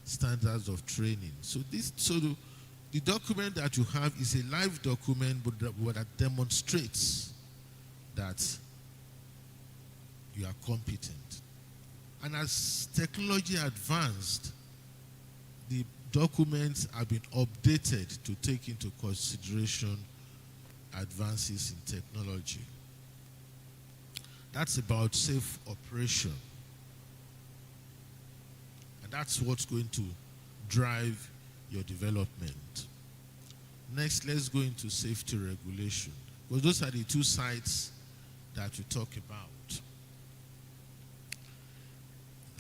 Speaker 6: standards of training. So the document that you have is a live document, but that demonstrates that you are competent. And as technology advanced, the documents have been updated to take into consideration advances in technology. That's about safe operation. And that's what's going to drive your development. Next, let's go into safety regulation, because those are the two sides that we talk about.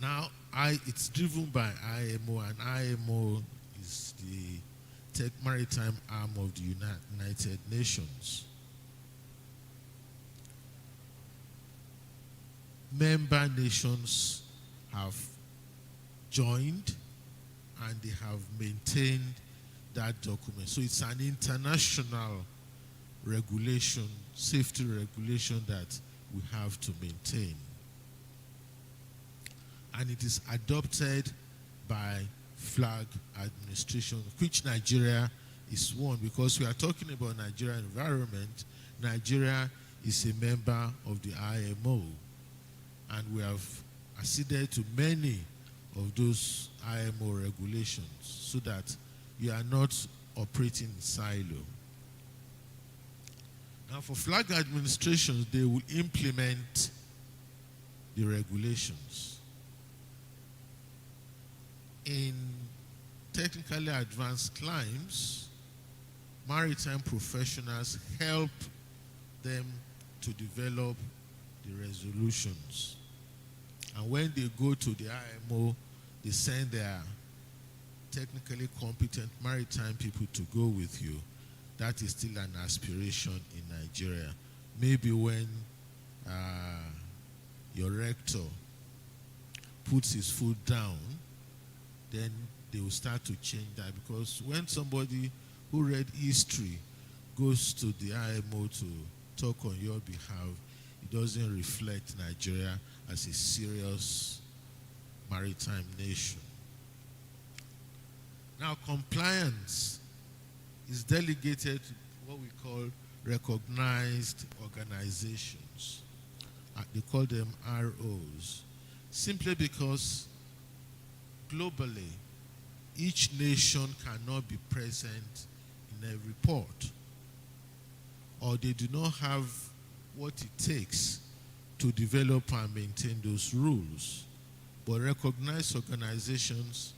Speaker 6: Now, it's driven by IMO, and IMO is the maritime arm of the United Nations. Member nations have joined and they have maintained that document. So it's an international regulation, safety regulation that we have to maintain. And it is adopted by flag administration, which Nigeria is one, because we are talking about Nigerian environment. Nigeria is a member of the IMO, and we have acceded to many of those IMO regulations so that you are not operating in silo. Now, for flag administrations, they will implement the regulations. In technically advanced climes, maritime professionals help them to develop the resolutions. And when they go to the IMO, they send their technically competent maritime people to go with you. That is still an aspiration in Nigeria. Maybe when your rector puts his foot down, then they will start to change that, because when somebody who read history goes to the IMO to talk on your behalf, it doesn't reflect Nigeria as a serious maritime nation. Now, compliance is delegated to what we call recognized organizations. They call them ROs, simply because globally, each nation cannot be present in every port, or they do not have what it takes to develop and maintain those rules. But recognized organizations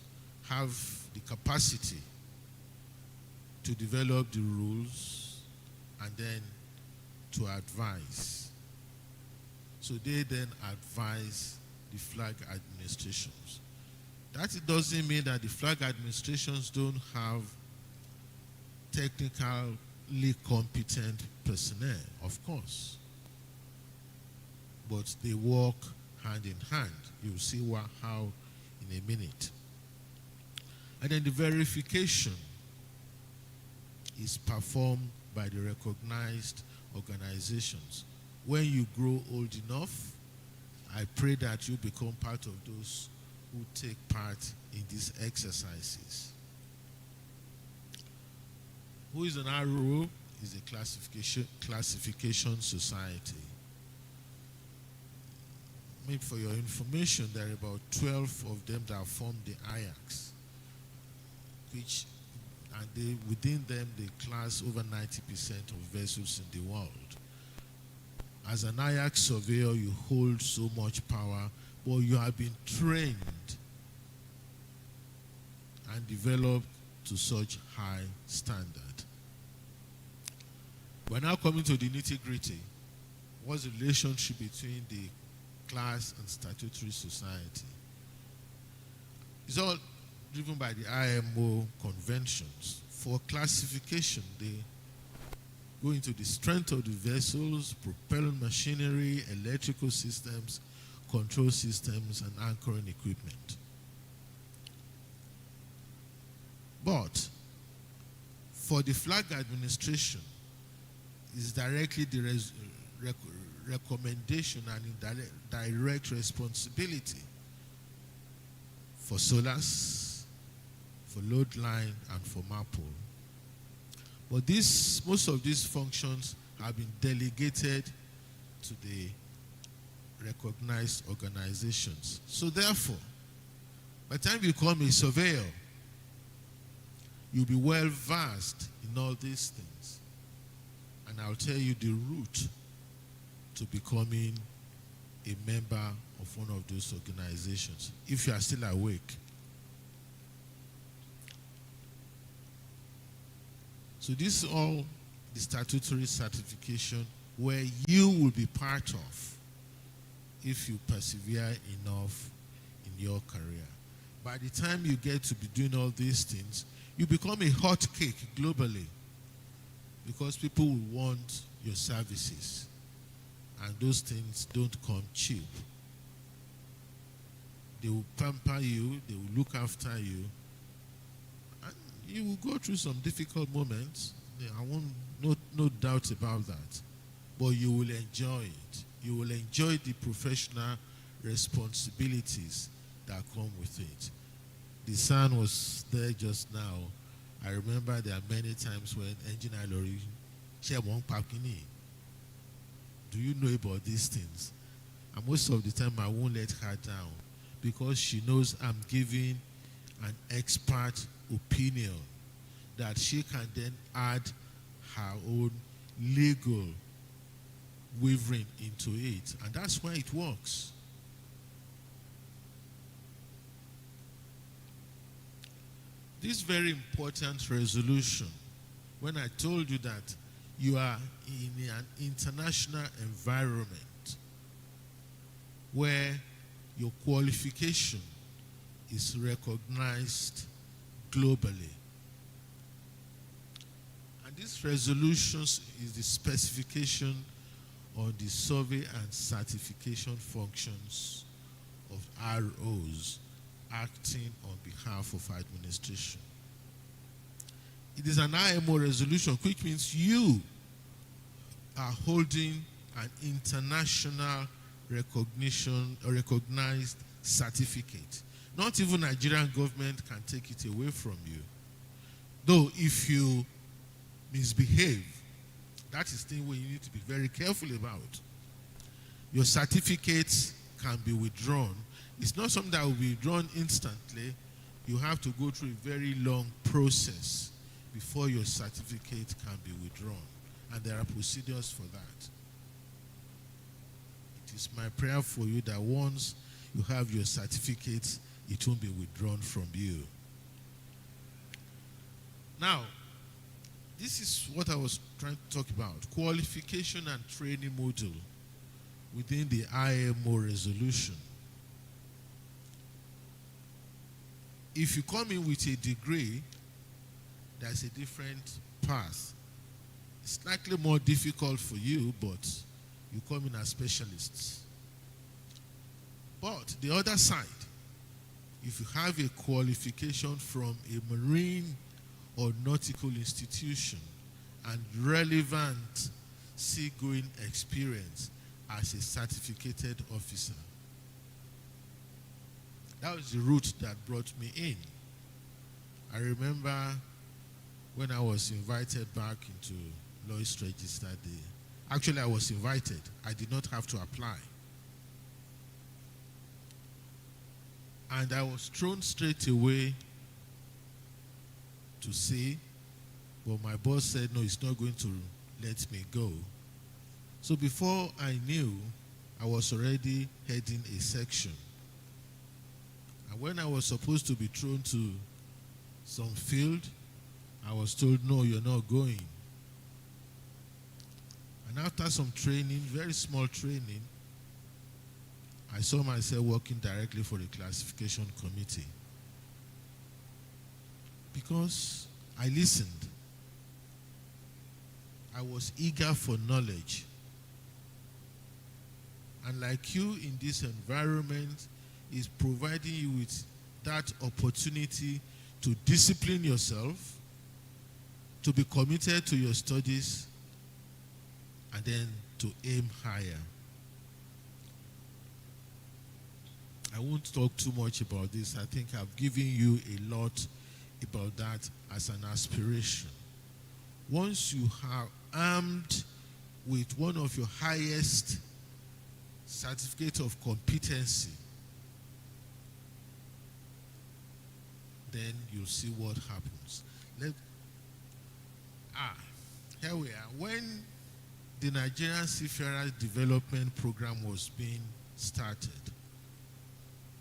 Speaker 6: have the capacity to develop the rules and then to advise. So they then advise the flag administrations. That doesn't mean that the flag administrations don't have technically competent personnel, of course. But they work hand in hand. You'll see how in a minute. And then the verification is performed by the recognized organizations. When you grow old enough, I pray that you become part of those who take part in these exercises. Who is an RO? Is a classification society. maybe for your information, there are about 12 of them that form the Ajax, which, and within them they class over 90% of vessels in the world. As an Ajax surveyor, you hold so much power, but you have been trained and developed to such high standard. We're now coming to the nitty-gritty. What's the relationship between the class and statutory society? It's all driven by the IMO conventions. For classification, they go into the strength of the vessels, propellant machinery, electrical systems, control systems, and anchoring equipment. But for the flag administration, it's directly the recommendation and direct responsibility for SOLAS, for load line, and for MAPOL. But most of these functions have been delegated to the recognized organizations. So therefore, by the time you become a surveyor, you'll be well versed in all these things. And I'll tell you the route to becoming a member of one of those organizations, if you are still awake. So this is all the statutory certification where you will be part of if you persevere enough in your career. By the time you get to be doing all these things, you become a hot cake globally because people will want your services, and those things don't come cheap. They will pamper you, they will look after you, and you will go through some difficult moments. I want no doubt about that. But you will enjoy it. You will enjoy the professional responsibilities that come with it. The son was there just now. I remember there are many times when Engr Ilori share one parkini. Do you know about these things? And most of the time I won't let her down because she knows I'm giving an expert opinion that she can then add her own legal wavering into it. And that's why it works. This very important resolution, when I told you that you are in an international environment where your qualification is recognized globally. And this resolution is the specification on the survey and certification functions of ROs acting on behalf of administration. It is an IMO resolution, which means you are holding an international recognition or recognized certificate. Not even Nigerian government can take it away from you. Though if you misbehave, that is the thing where you need to be very careful about. Your certificates can be withdrawn. It's not something that will be withdrawn instantly. You have to go through a very long process before your certificate can be withdrawn. And there are procedures for that. It is my prayer for you that once you have your certificate, it won't be withdrawn from you. Now, this is what I was trying to talk about. Qualification and training module within the IMO resolution. If you come in with a degree, there's a different path. It's slightly more difficult for you, but you come in as specialists. But the other side, if you have a qualification from a marine or nautical institution and relevant seagoing experience as a certificated officer, that was the route that brought me in. I remember when I was invited back into Lloyd's Register Day. Actually, I was invited. I did not have to apply. And I was thrown straight away to sea, but my boss said, no, he's not going to let me go. So before I knew, I was already heading a section. And when I was supposed to be thrown to some field, I was told, no, you're not going. And after some training, very small training, I saw myself working directly for the classification committee. Because I listened. I was eager for knowledge. And like you in this environment, is providing you with that opportunity to discipline yourself, to be committed to your studies, and then to aim higher. I won't talk too much about this. I think I've given you a lot about that as an aspiration. Once you are armed with one of your highest certificate of competency, then you'll see what happens. Here we are. When the Nigerian Seafarers Development Program was being started,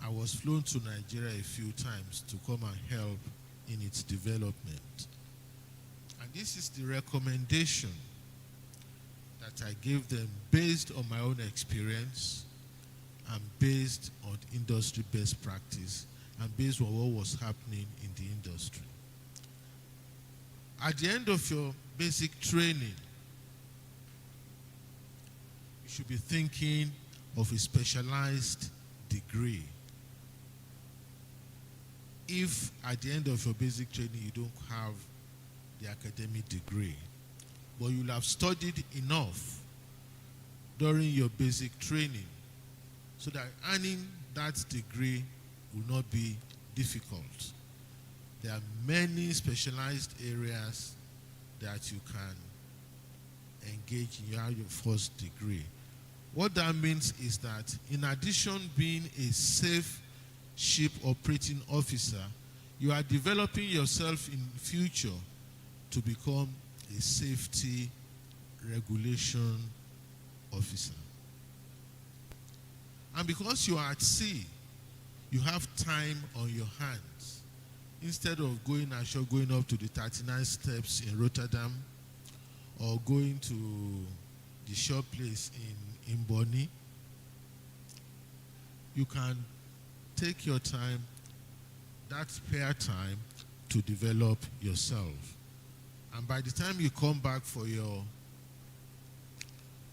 Speaker 6: I was flown to Nigeria a few times to come and help in its development. And this is the recommendation that I gave them based on my own experience and based on industry best practice and based on what was happening in the industry. At the end of your basic training, you should be thinking of a specialized degree. If at the end of your basic training you don't have the academic degree, but you'll have studied enough during your basic training so that earning that degree will not be difficult. There are many specialized areas that you can engage in your first degree. What that means is that in addition being a safe ship operating officer, you are developing yourself in future to become a safety regulation officer. And because you are at sea, you have time on your hands. Instead of going ashore, going up to the 39 steps in Rotterdam, or going to the shore place in Bonny, you can take your time, that spare time, to develop yourself. And by the time you come back for your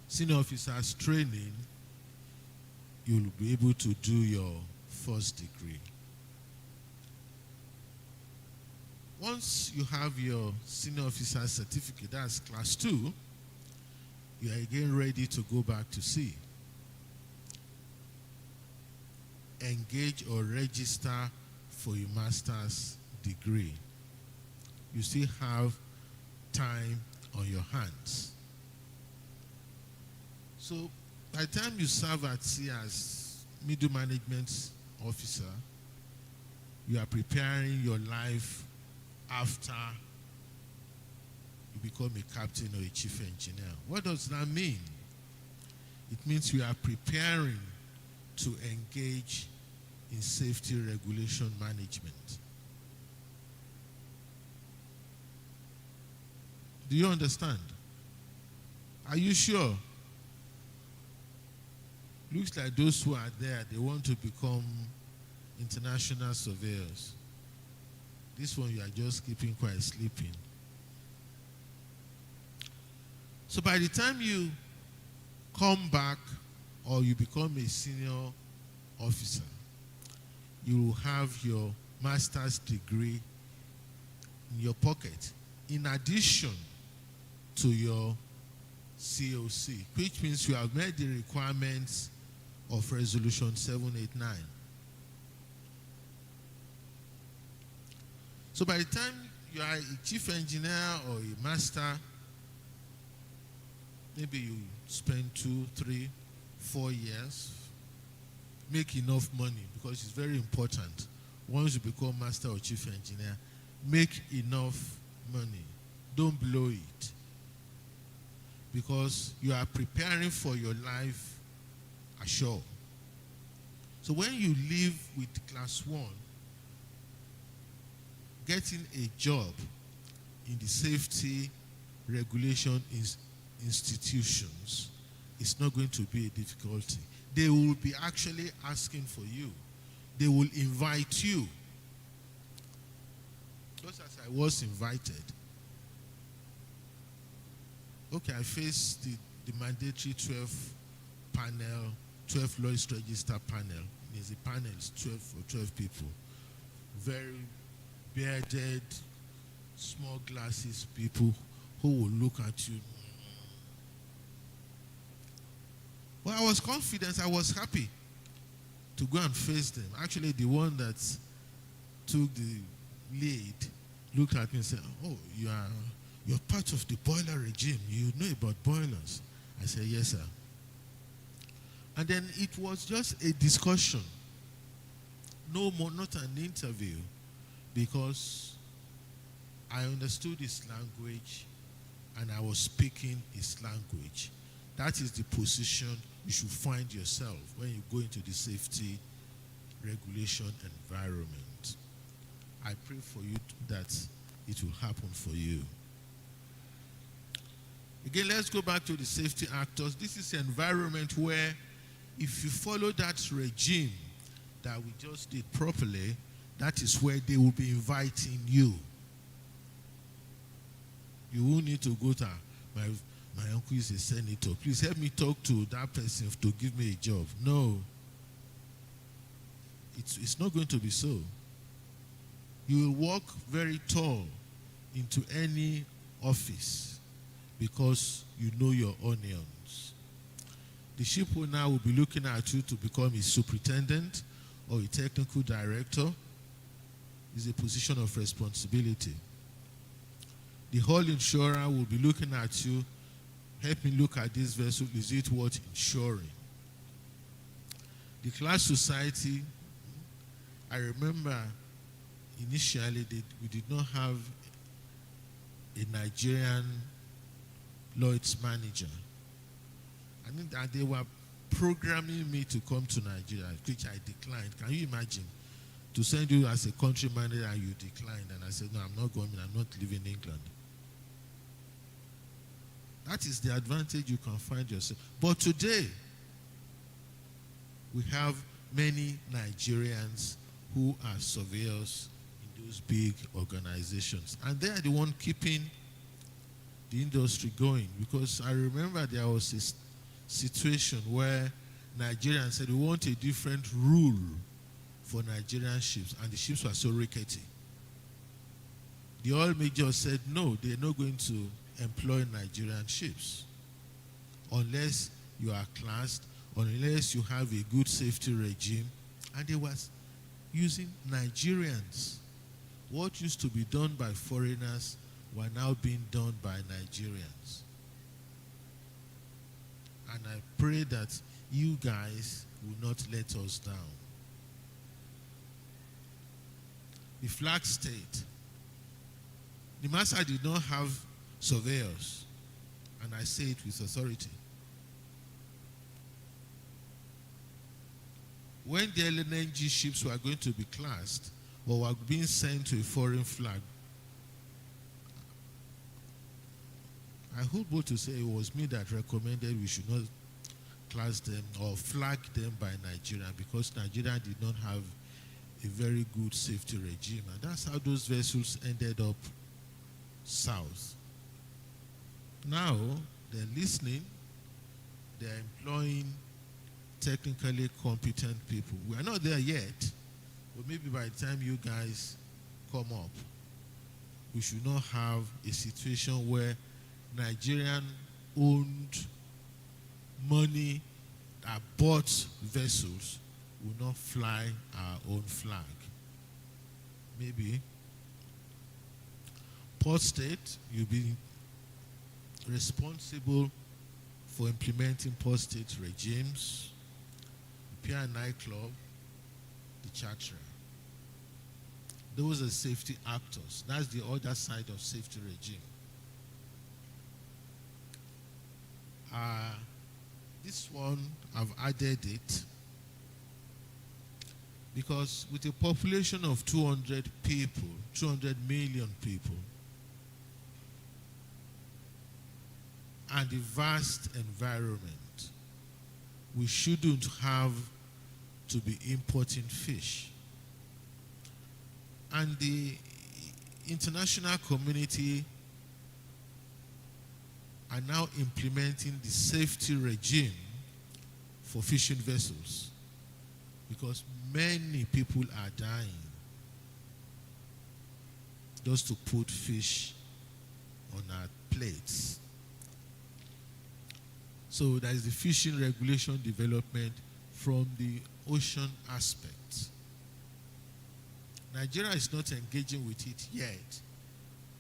Speaker 6: senior officer's training, you'll be able to do your first degree. Once you have your senior officer certificate, that's class 2, you are again ready to go back to sea. Engage or register for your master's degree. You still have time on your hands. So by the time you serve at sea as middle management officer, you are preparing your life after you become a captain or a chief engineer. What does that mean? It means you are preparing to engage in safety regulation management. Do you understand? Are you sure? Looks like those who are there, they want to become international surveyors. This one, you are just keeping quiet, sleeping. So by the time you come back or you become a senior officer, you will have your master's degree in your pocket, in addition to your COC, which means you have met the requirements of Resolution 789. So by the time you are a chief engineer or a master, maybe you spend 2, 3, 4 years make enough money, because it's very important. Once you become master or chief engineer, make enough money. Don't blow it. Because you are preparing for your life ashore. So when you live with class 1, getting a job in the safety regulation institutions is not going to be a difficulty. They will be actually asking for you. They will invite you. Just as I was invited. Okay, I faced the mandatory 12 Lloyd's Register panel. There's a panel, it's 12 people. Very bearded, small glasses people who will look at you. Well, I was confident, I was happy to go and face them. Actually, the one that took the lead looked at me and said, "Oh, you're part of the boiler regime. You know about boilers." I said, "Yes, sir." And then it was just a discussion. No more, not an interview, because I understood his language and I was speaking his language. That is the position you should find yourself when you go into the safety regulation environment. I pray for you that it will happen for you. Again, let's go back to the safety actors. This is an environment where if you follow that regime that we just did properly, that is where they will be inviting you. You won't need to go to my uncle is a senator. Please help me talk to that person to give me a job. No. It's not going to be so. You will walk very tall into any office because you know your onions. The ship owner will be looking at you to become a superintendent or a technical director. It's a position of responsibility. The hull insurer will be looking at you. Help me look at this vessel. Is it worth insuring? The class society, I remember initially we did not have a Nigerian Lloyd's manager. And they were programming me to come to Nigeria, which I declined. Can you imagine? To send you as a country manager and you declined. And I said, no, I'm not going, I'm not leaving England. That is the advantage you can find yourself. But today, we have many Nigerians who are surveyors in those big organizations. And they are the one keeping the industry going. Because I remember there was a situation where Nigerians said, we want a different rule for Nigerian ships. And the ships were so rickety. The oil majors said, no, they're not going to employ Nigerian ships unless you are classed, unless you have a good safety regime. And they were using Nigerians. What used to be done by foreigners were now being done by Nigerians. And I pray that you guys will not let us down. The flag state. The master did not have surveyors, and I say it with authority. When the LNG ships were going to be classed or were being sent to a foreign flag, I hope both to say it was me that recommended we should not class them or flag them by Nigeria, because Nigeria did not have a very good safety regime, and that's how those vessels ended up south. Now, they're listening, they're employing technically competent people. We are not there yet, but maybe by the time you guys come up, we should not have a situation where Nigerian-owned money that bought vessels will not fly our own flag. Maybe Port State, you'll be responsible for implementing Port State regimes. Pier nightclub, the charterer. Those are safety actors. That's the other side of safety regime. This one, I've added it because with a population of 200 people, 200 million people, and a vast environment, we shouldn't have to be importing fish. And the international community are now implementing the safety regime for fishing vessels because many people are dying just to put fish on our plates. So there is the fishing regulation development from the ocean aspect. Nigeria is not engaging with it yet,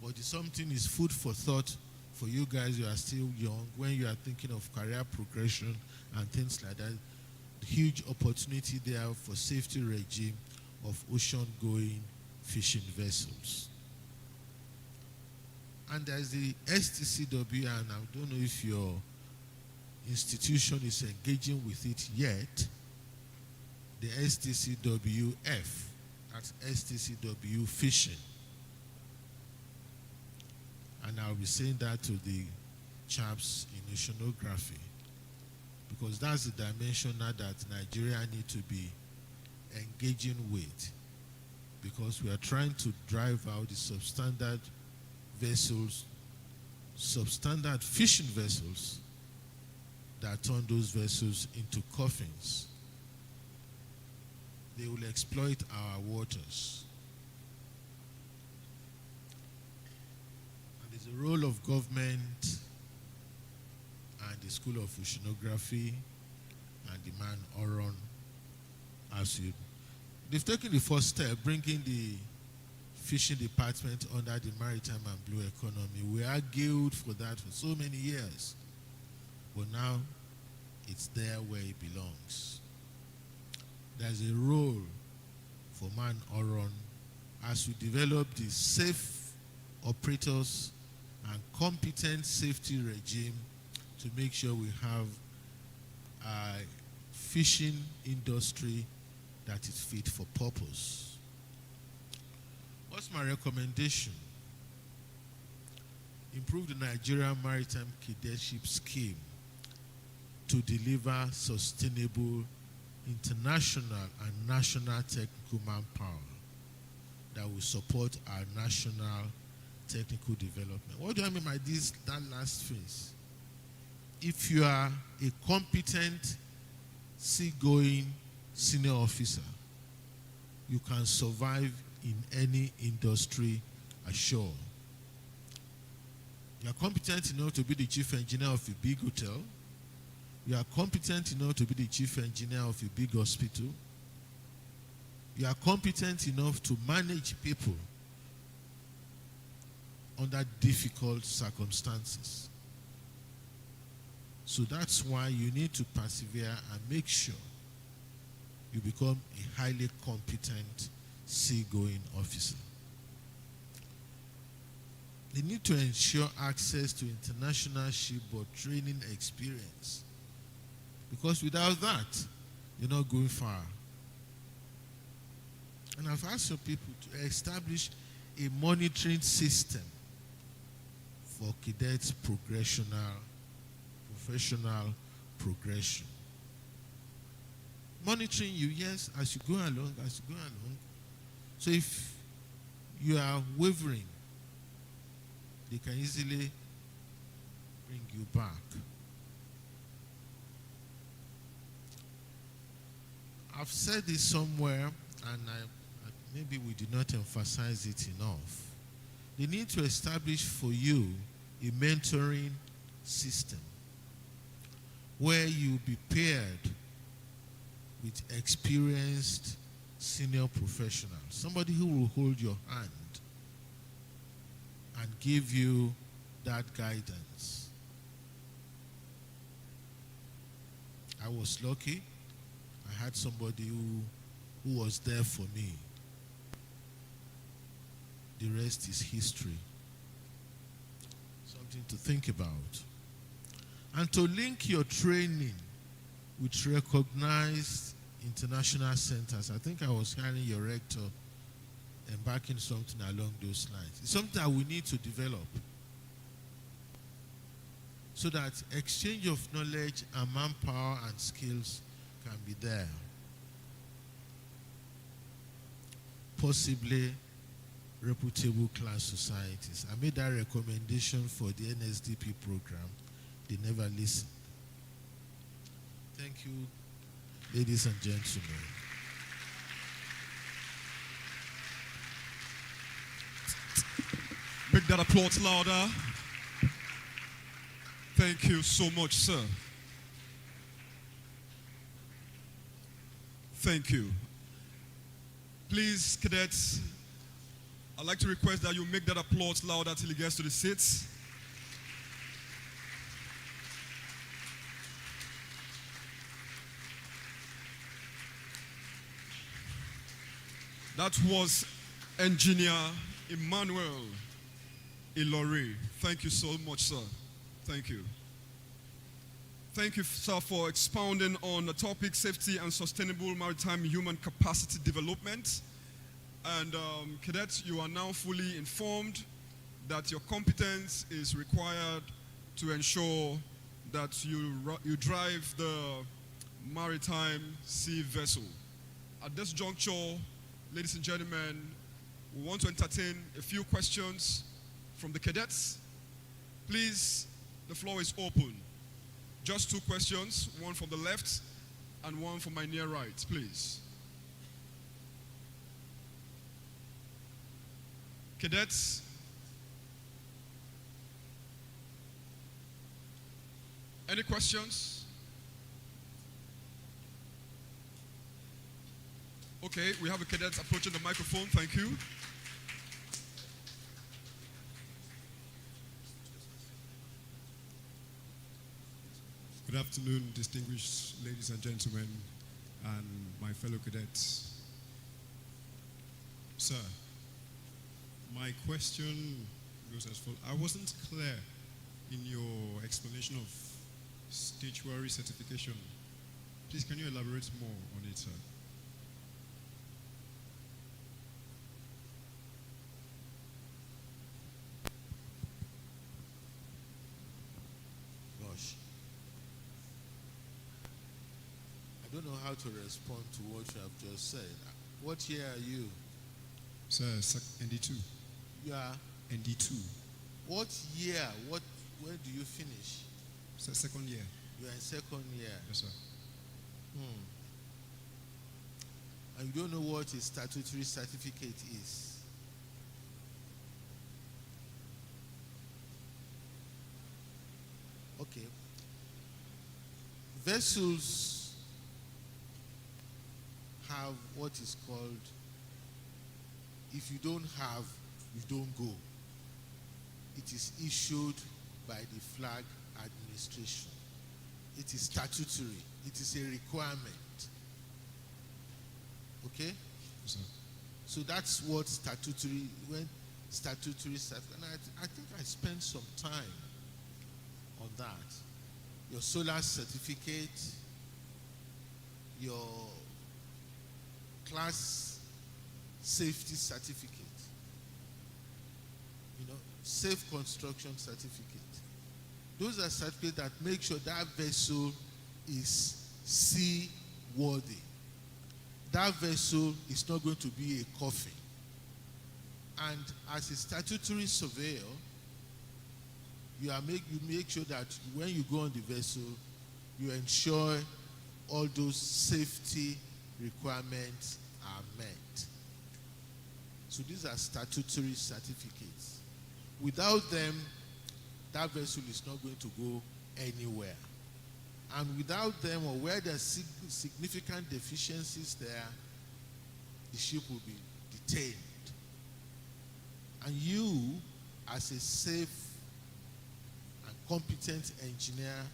Speaker 6: but something is food for thought for you guys who are still young when you are thinking of career progression and things like that. Huge opportunity there for safety regime of ocean-going fishing vessels. And there's the STCW, and I don't know if your institution is engaging with it yet, the STCWF, that's STCW fishing. And I'll be saying that to the chaps in oceanography, because that's the dimension now that Nigeria need to be engaging with, because we are trying to drive out the substandard vessels, substandard fishing vessels that turn those vessels into coffins. They will exploit our waters. And it's the role of government and the School of Oceanography and the man Oron, they've taken the first step, bringing the fishing department under the maritime and blue economy. We argued for that for so many years, but now it's there where it belongs. There's a role for man Oron as we develop the safe operators and competent safety regime to make sure we have a fishing industry that is fit for purpose. What's my recommendation? Improve the Nigerian Maritime Cadetship Scheme to deliver sustainable international and national technical manpower that will support our national technical development. What do I mean by this, that last phase? If you are a competent seagoing senior officer, you can survive in any industry ashore. You are competent enough to be the chief engineer of a big hotel. You are competent enough to be the chief engineer of a big hospital. You are competent enough to manage people under difficult circumstances. So that's why you need to persevere and make sure you become a highly competent seagoing officer. They need to ensure access to international shipboard training experience, because without that, you're not going far. And I've asked some people to establish a monitoring system for cadets' professional progression. Monitoring you, yes, as you go along. So if you are wavering, they can easily bring you back. I've said this somewhere, and maybe we did not emphasize it enough. They need to establish for you a mentoring system where you be paired with experienced senior professionals, somebody who will hold your hand and give you that guidance. I was lucky. I had somebody who was there for me. The rest is history. Something to think about. And to link your training with recognized international centers. I think I was hearing your rector embarking something along those lines. It's something that we need to develop so that exchange of knowledge and manpower and skills can be there. Possibly reputable class societies. I made that recommendation for the NSDP program. They never listened. Thank you, ladies and gentlemen.
Speaker 1: Make that applause louder. Thank you so much, sir. Thank you. Please, cadets, I'd like to request that you make that applause louder till it gets to the seats. That was Engineer Emmanuel Ilori. Thank you so much, sir. Thank you. Thank you, sir, for expounding on the topic safety and sustainable maritime human capacity development. And cadets, you are now fully informed that your competence is required to ensure that you drive the maritime sea vessel. At this juncture, ladies and gentlemen, we want to entertain a few questions from the cadets. Please, the floor is open. Just 2 questions, one from the left and one from my near right, please. Cadets, any questions? Okay, we have a cadet approaching the microphone. Thank you.
Speaker 7: Good afternoon, distinguished ladies and gentlemen, and my fellow cadets. Sir, my question goes as follows. I wasn't clear in your explanation of statutory certification. Please, can you elaborate more on it, sir?
Speaker 6: Gosh. I don't know how to respond to what you have just said. What year are you?
Speaker 7: Sir, ND2.
Speaker 6: You are?
Speaker 7: ND2.
Speaker 6: What year? When do you finish?
Speaker 7: Sir, second year.
Speaker 6: You are in second year.
Speaker 7: Yes, sir.
Speaker 6: And you don't know what a statutory certificate is. Okay. Vessels have what is called, if you don't have, you don't go. It is issued by the flag administration. It is statutory. It is a requirement. Okay?
Speaker 7: Yes, sir.
Speaker 6: So that's what statutory, when statutory, and I think I spent some time on that. Your solar certificate, your class safety certificate, safe construction certificate. Those are certificates that make sure that vessel is seaworthy. That vessel is not going to be a coffin. And as a statutory surveyor, you make sure that when you go on the vessel, you ensure all those safety requirements are met. So these are statutory certificates. Without them, that vessel is not going to go anywhere. And without them, or where there are significant deficiencies there, the ship will be detained. And you, as a safe and competent engineer,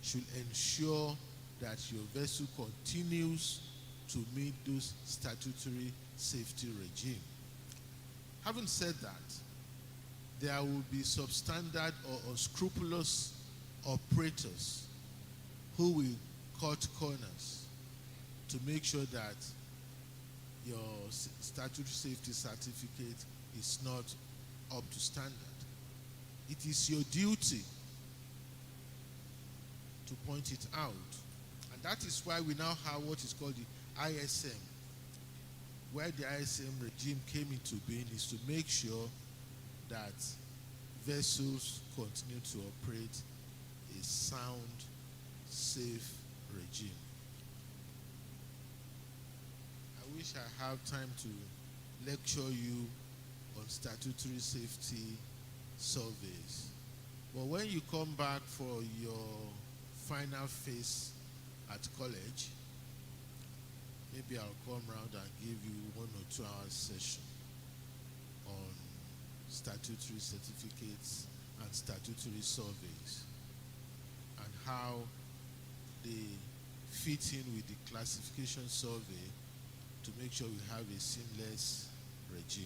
Speaker 6: should ensure that your vessel continues to meet those statutory safety regime. Having said that, there will be substandard or unscrupulous operators who will cut corners to make sure that your statutory safety certificate is not up to standard. It is your duty to point it out. And that is why we now have what is called the ISM. Where the ISM regime came into being is to make sure that vessels continue to operate a sound, safe regime. I wish I have time to lecture you on statutory safety surveys. But when you come back for your final phase at college, maybe I'll come around and give you 1 or 2 hours session on statutory certificates and statutory surveys and how they fit in with the classification survey to make sure we have a seamless regime.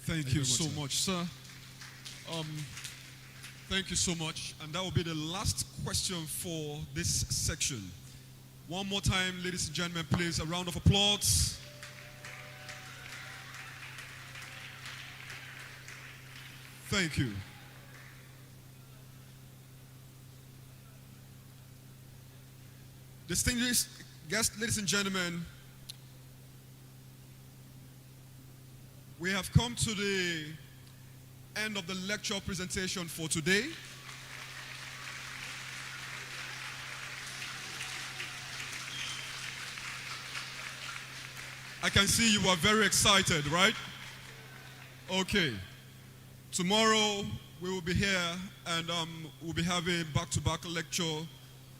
Speaker 1: Thank you so much, sir. Thank you so much. And that will be the last question for this section. One more time, ladies and gentlemen, please, a round of applause. Thank you. Distinguished guests, ladies and gentlemen, we have come to the end of the lecture presentation for today. I can see you are very excited, right? Okay. Tomorrow we will be here and we'll be having back-to-back lecture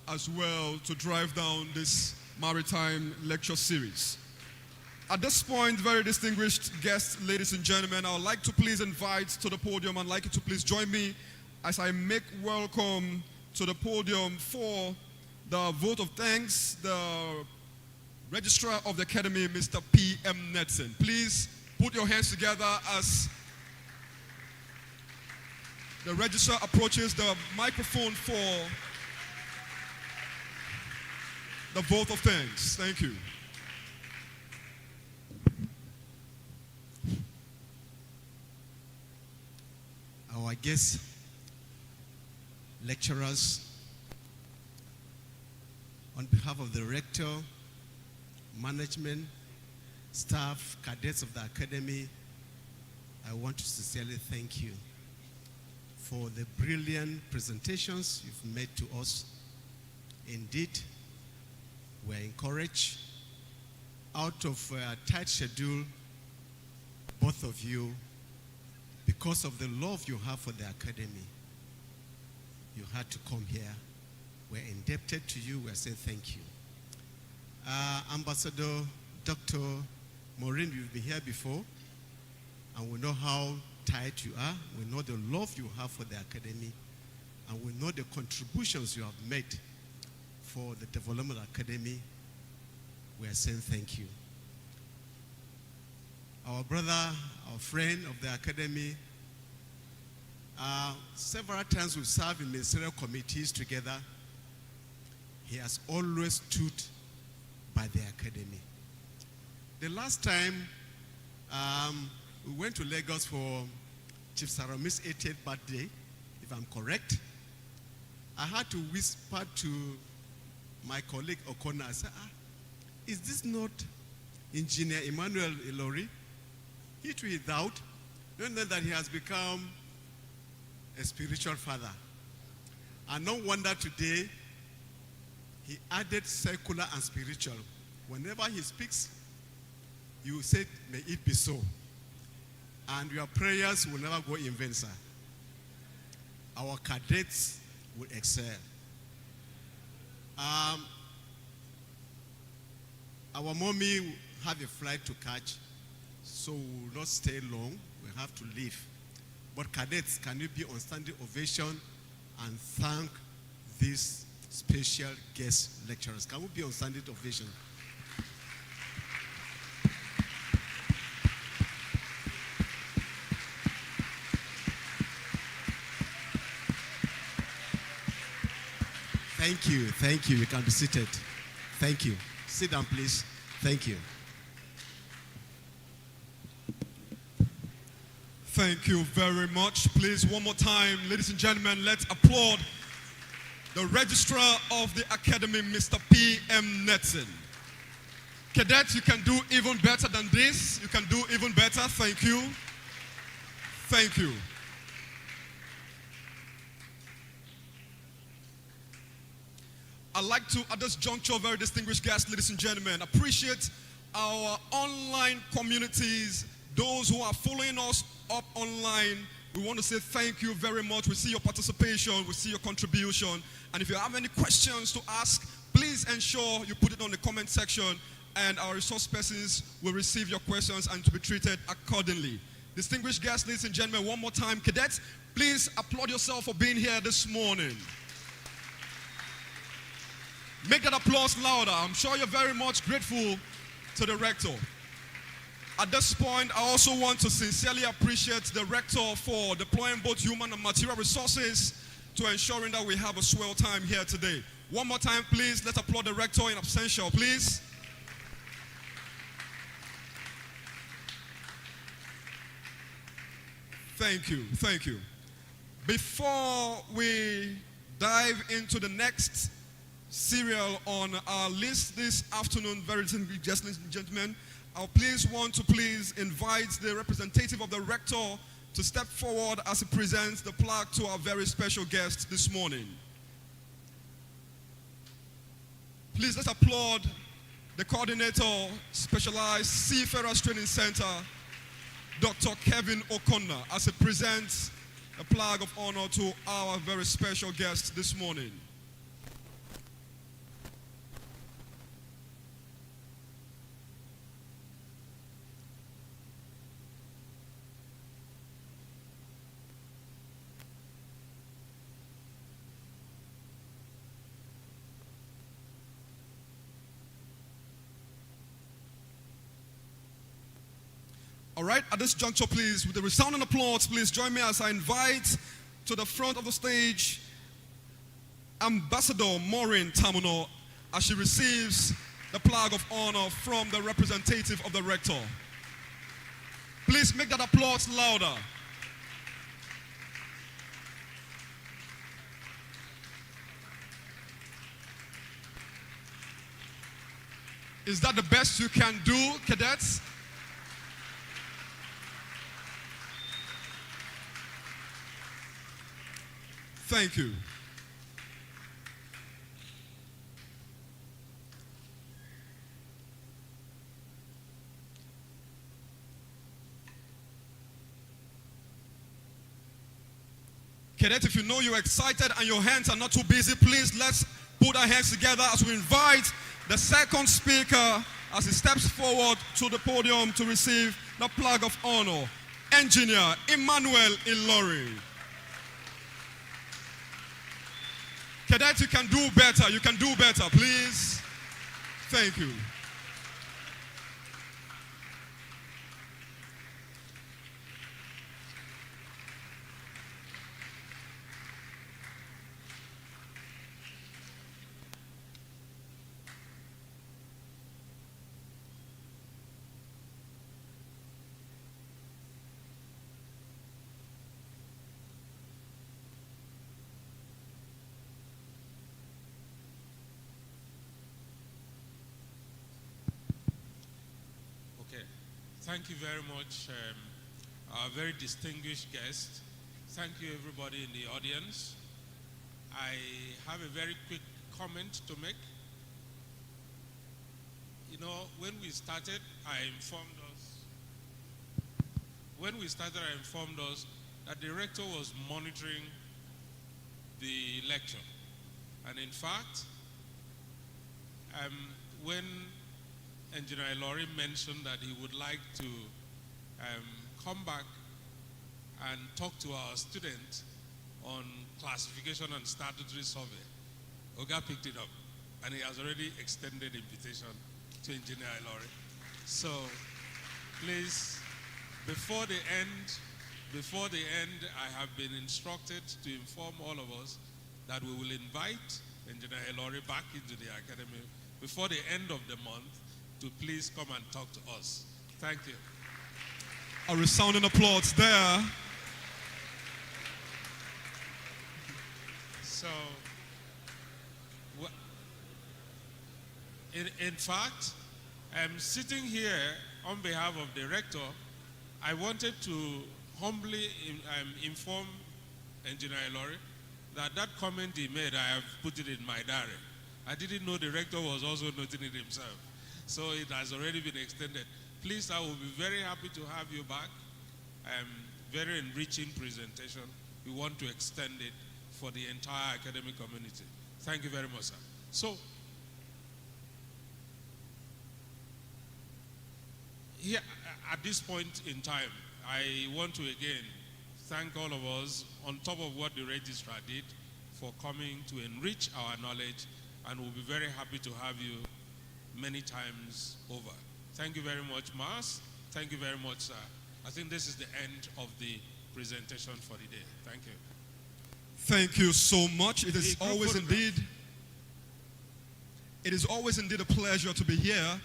Speaker 1: as well to drive down this maritime lecture series. At this point, very distinguished guests, ladies and gentlemen, I would like to please invite to the podium and like you to please join me as I make welcome to the podium for the vote of thanks, the Registrar of the Academy, Mr. P.M. Netson. Please put your hands together as the registrar approaches the microphone for the vote of thanks. Thank you.
Speaker 8: Our guests, lecturers, on behalf of the rector, management, staff, cadets of the academy, I want to sincerely thank you for the brilliant presentations you've made to us. Indeed, we're encouraged. Out of a tight schedule, both of you, because of the love you have for the academy, you had to come here. We're indebted to you. We're saying thank you. Ambassador Dr. Maureen, you've been here before, and we know how tight you are. We know the love you have for the academy, and we know the contributions you have made for the development of the academy. We are saying thank you. Our brother, our friend of the academy, several times we've served in ministerial committees together. He has always stood by the academy. The last time we went to Lagos for Chief Sarami's 80th birthday, if I'm correct, I had to whisper to my colleague O'Connor, I said, is this not Engineer Emmanuel Ilori? He too is out. Don't know that he has become a spiritual father. And no wonder today he added secular and spiritual. Whenever he speaks, you say, may it be so. And your prayers will never go in vain, sir. Our cadets will excel. Our mommy have a flight to catch, so we will not stay long. We have to leave. But cadets, can you be on standing ovation and thank these special guest lecturers. Can we be on standing ovation? Thank you, thank you. You can be seated. Thank you. Sit down, please. Thank you.
Speaker 1: Thank you very much. Please, one more time, ladies and gentlemen, let's applaud the Registrar of the Academy, Mr. P.M. Netson. Cadets, you can do even better than this. You can do even better. Thank you. Thank you. I'd like to, at this juncture, very distinguished guests, ladies and gentlemen, appreciate our online communities, those who are following us up online. We want to say thank you very much. We see your participation, we see your contribution. And if you have any questions to ask, please ensure you put it on the comment section and our resource persons will receive your questions and to be treated accordingly. Distinguished guests, ladies and gentlemen, one more time, cadets, please applaud yourself for being here this morning. Make that applause louder. I'm sure you're very much grateful to the rector. At this point, I also want to sincerely appreciate the rector for deploying both human and material resources to ensuring that we have a swell time here today. One more time, please, let's applaud the rector in absentia, please. Thank you, thank you. Before we dive into the next serial on our list this afternoon, very distinguished guests, ladies and gentlemen, I'll want to invite the representative of the rector to step forward as he presents the plaque to our very special guest this morning. Please let's applaud the coordinator, Specialized Seafarers Training Center, Dr. Kevin O'Connor, as he presents a plaque of honor to our very special guest this morning. All right, at this juncture, please, with the resounding applause, please join me as I invite to the front of the stage Ambassador Maureen Tamuno as she receives the plaque of honor from the representative of the rector. Please make that applause louder. Is that the best you can do, cadets? Thank you. Cadets, if you know you're excited and your hands are not too busy, please let's put our hands together as we invite the second speaker as he steps forward to the podium to receive the plaque of honor. Engineer Emmanuel Ilori. Cadets, you can do better. You can do better, please. Thank you.
Speaker 2: Thank you very much, our very distinguished guest. Thank you, everybody in the audience. I have a very quick comment to make. You know, when we started, I informed us that the rector was monitoring the lecture. And in fact, when Engineer Ilori mentioned that he would like to come back and talk to our students on classification and statutory survey, Oga picked it up, and he has already extended invitation to Engineer Ilori. So, please, before the end, I have been instructed to inform all of us that we will invite Engineer Ilori back into the academy before the end of the month to please come and talk to us. Thank you.
Speaker 1: A resounding applause there.
Speaker 2: So, in fact, I'm sitting here on behalf of the rector. I wanted to humbly inform Engineer Ilori that comment he made, I have put it in my diary. I didn't know the rector was also noting it himself. So it has already been extended. Please, I will be very happy to have you back. Very enriching presentation. We want to extend it for the entire academic community. Thank you very much, sir. So, here, at this point in time, I want to again thank all of us, on top of what the registrar did, for coming to enrich our knowledge, and we'll be very happy to have you many times over. Thank you very much, Mars. Thank you very much, sir. I think this is the end of the presentation for the day. Thank you.
Speaker 1: Thank you so much. It is always indeed a pleasure to be here.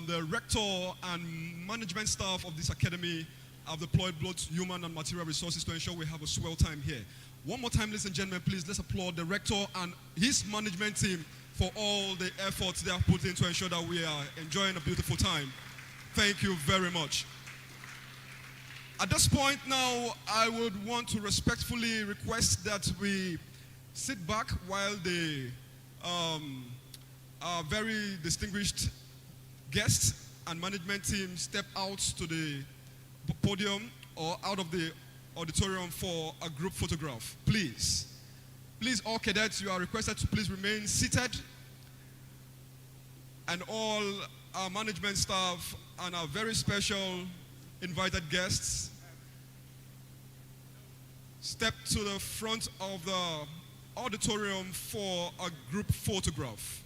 Speaker 1: The rector and management staff of this academy have deployed both human and material resources to ensure we have a swell time here. One more time, ladies and gentlemen, please, let's applaud the rector and his management team for all the efforts they have put in to ensure that we are enjoying a beautiful time. Thank you very much. At this point now, I would want to respectfully request that we sit back while the our very distinguished guests and management team step out to the podium or out of the auditorium for a group photograph. Please, all cadets, you are requested to please remain seated, and all our management staff and our very special invited guests step to the front of the auditorium for a group photograph.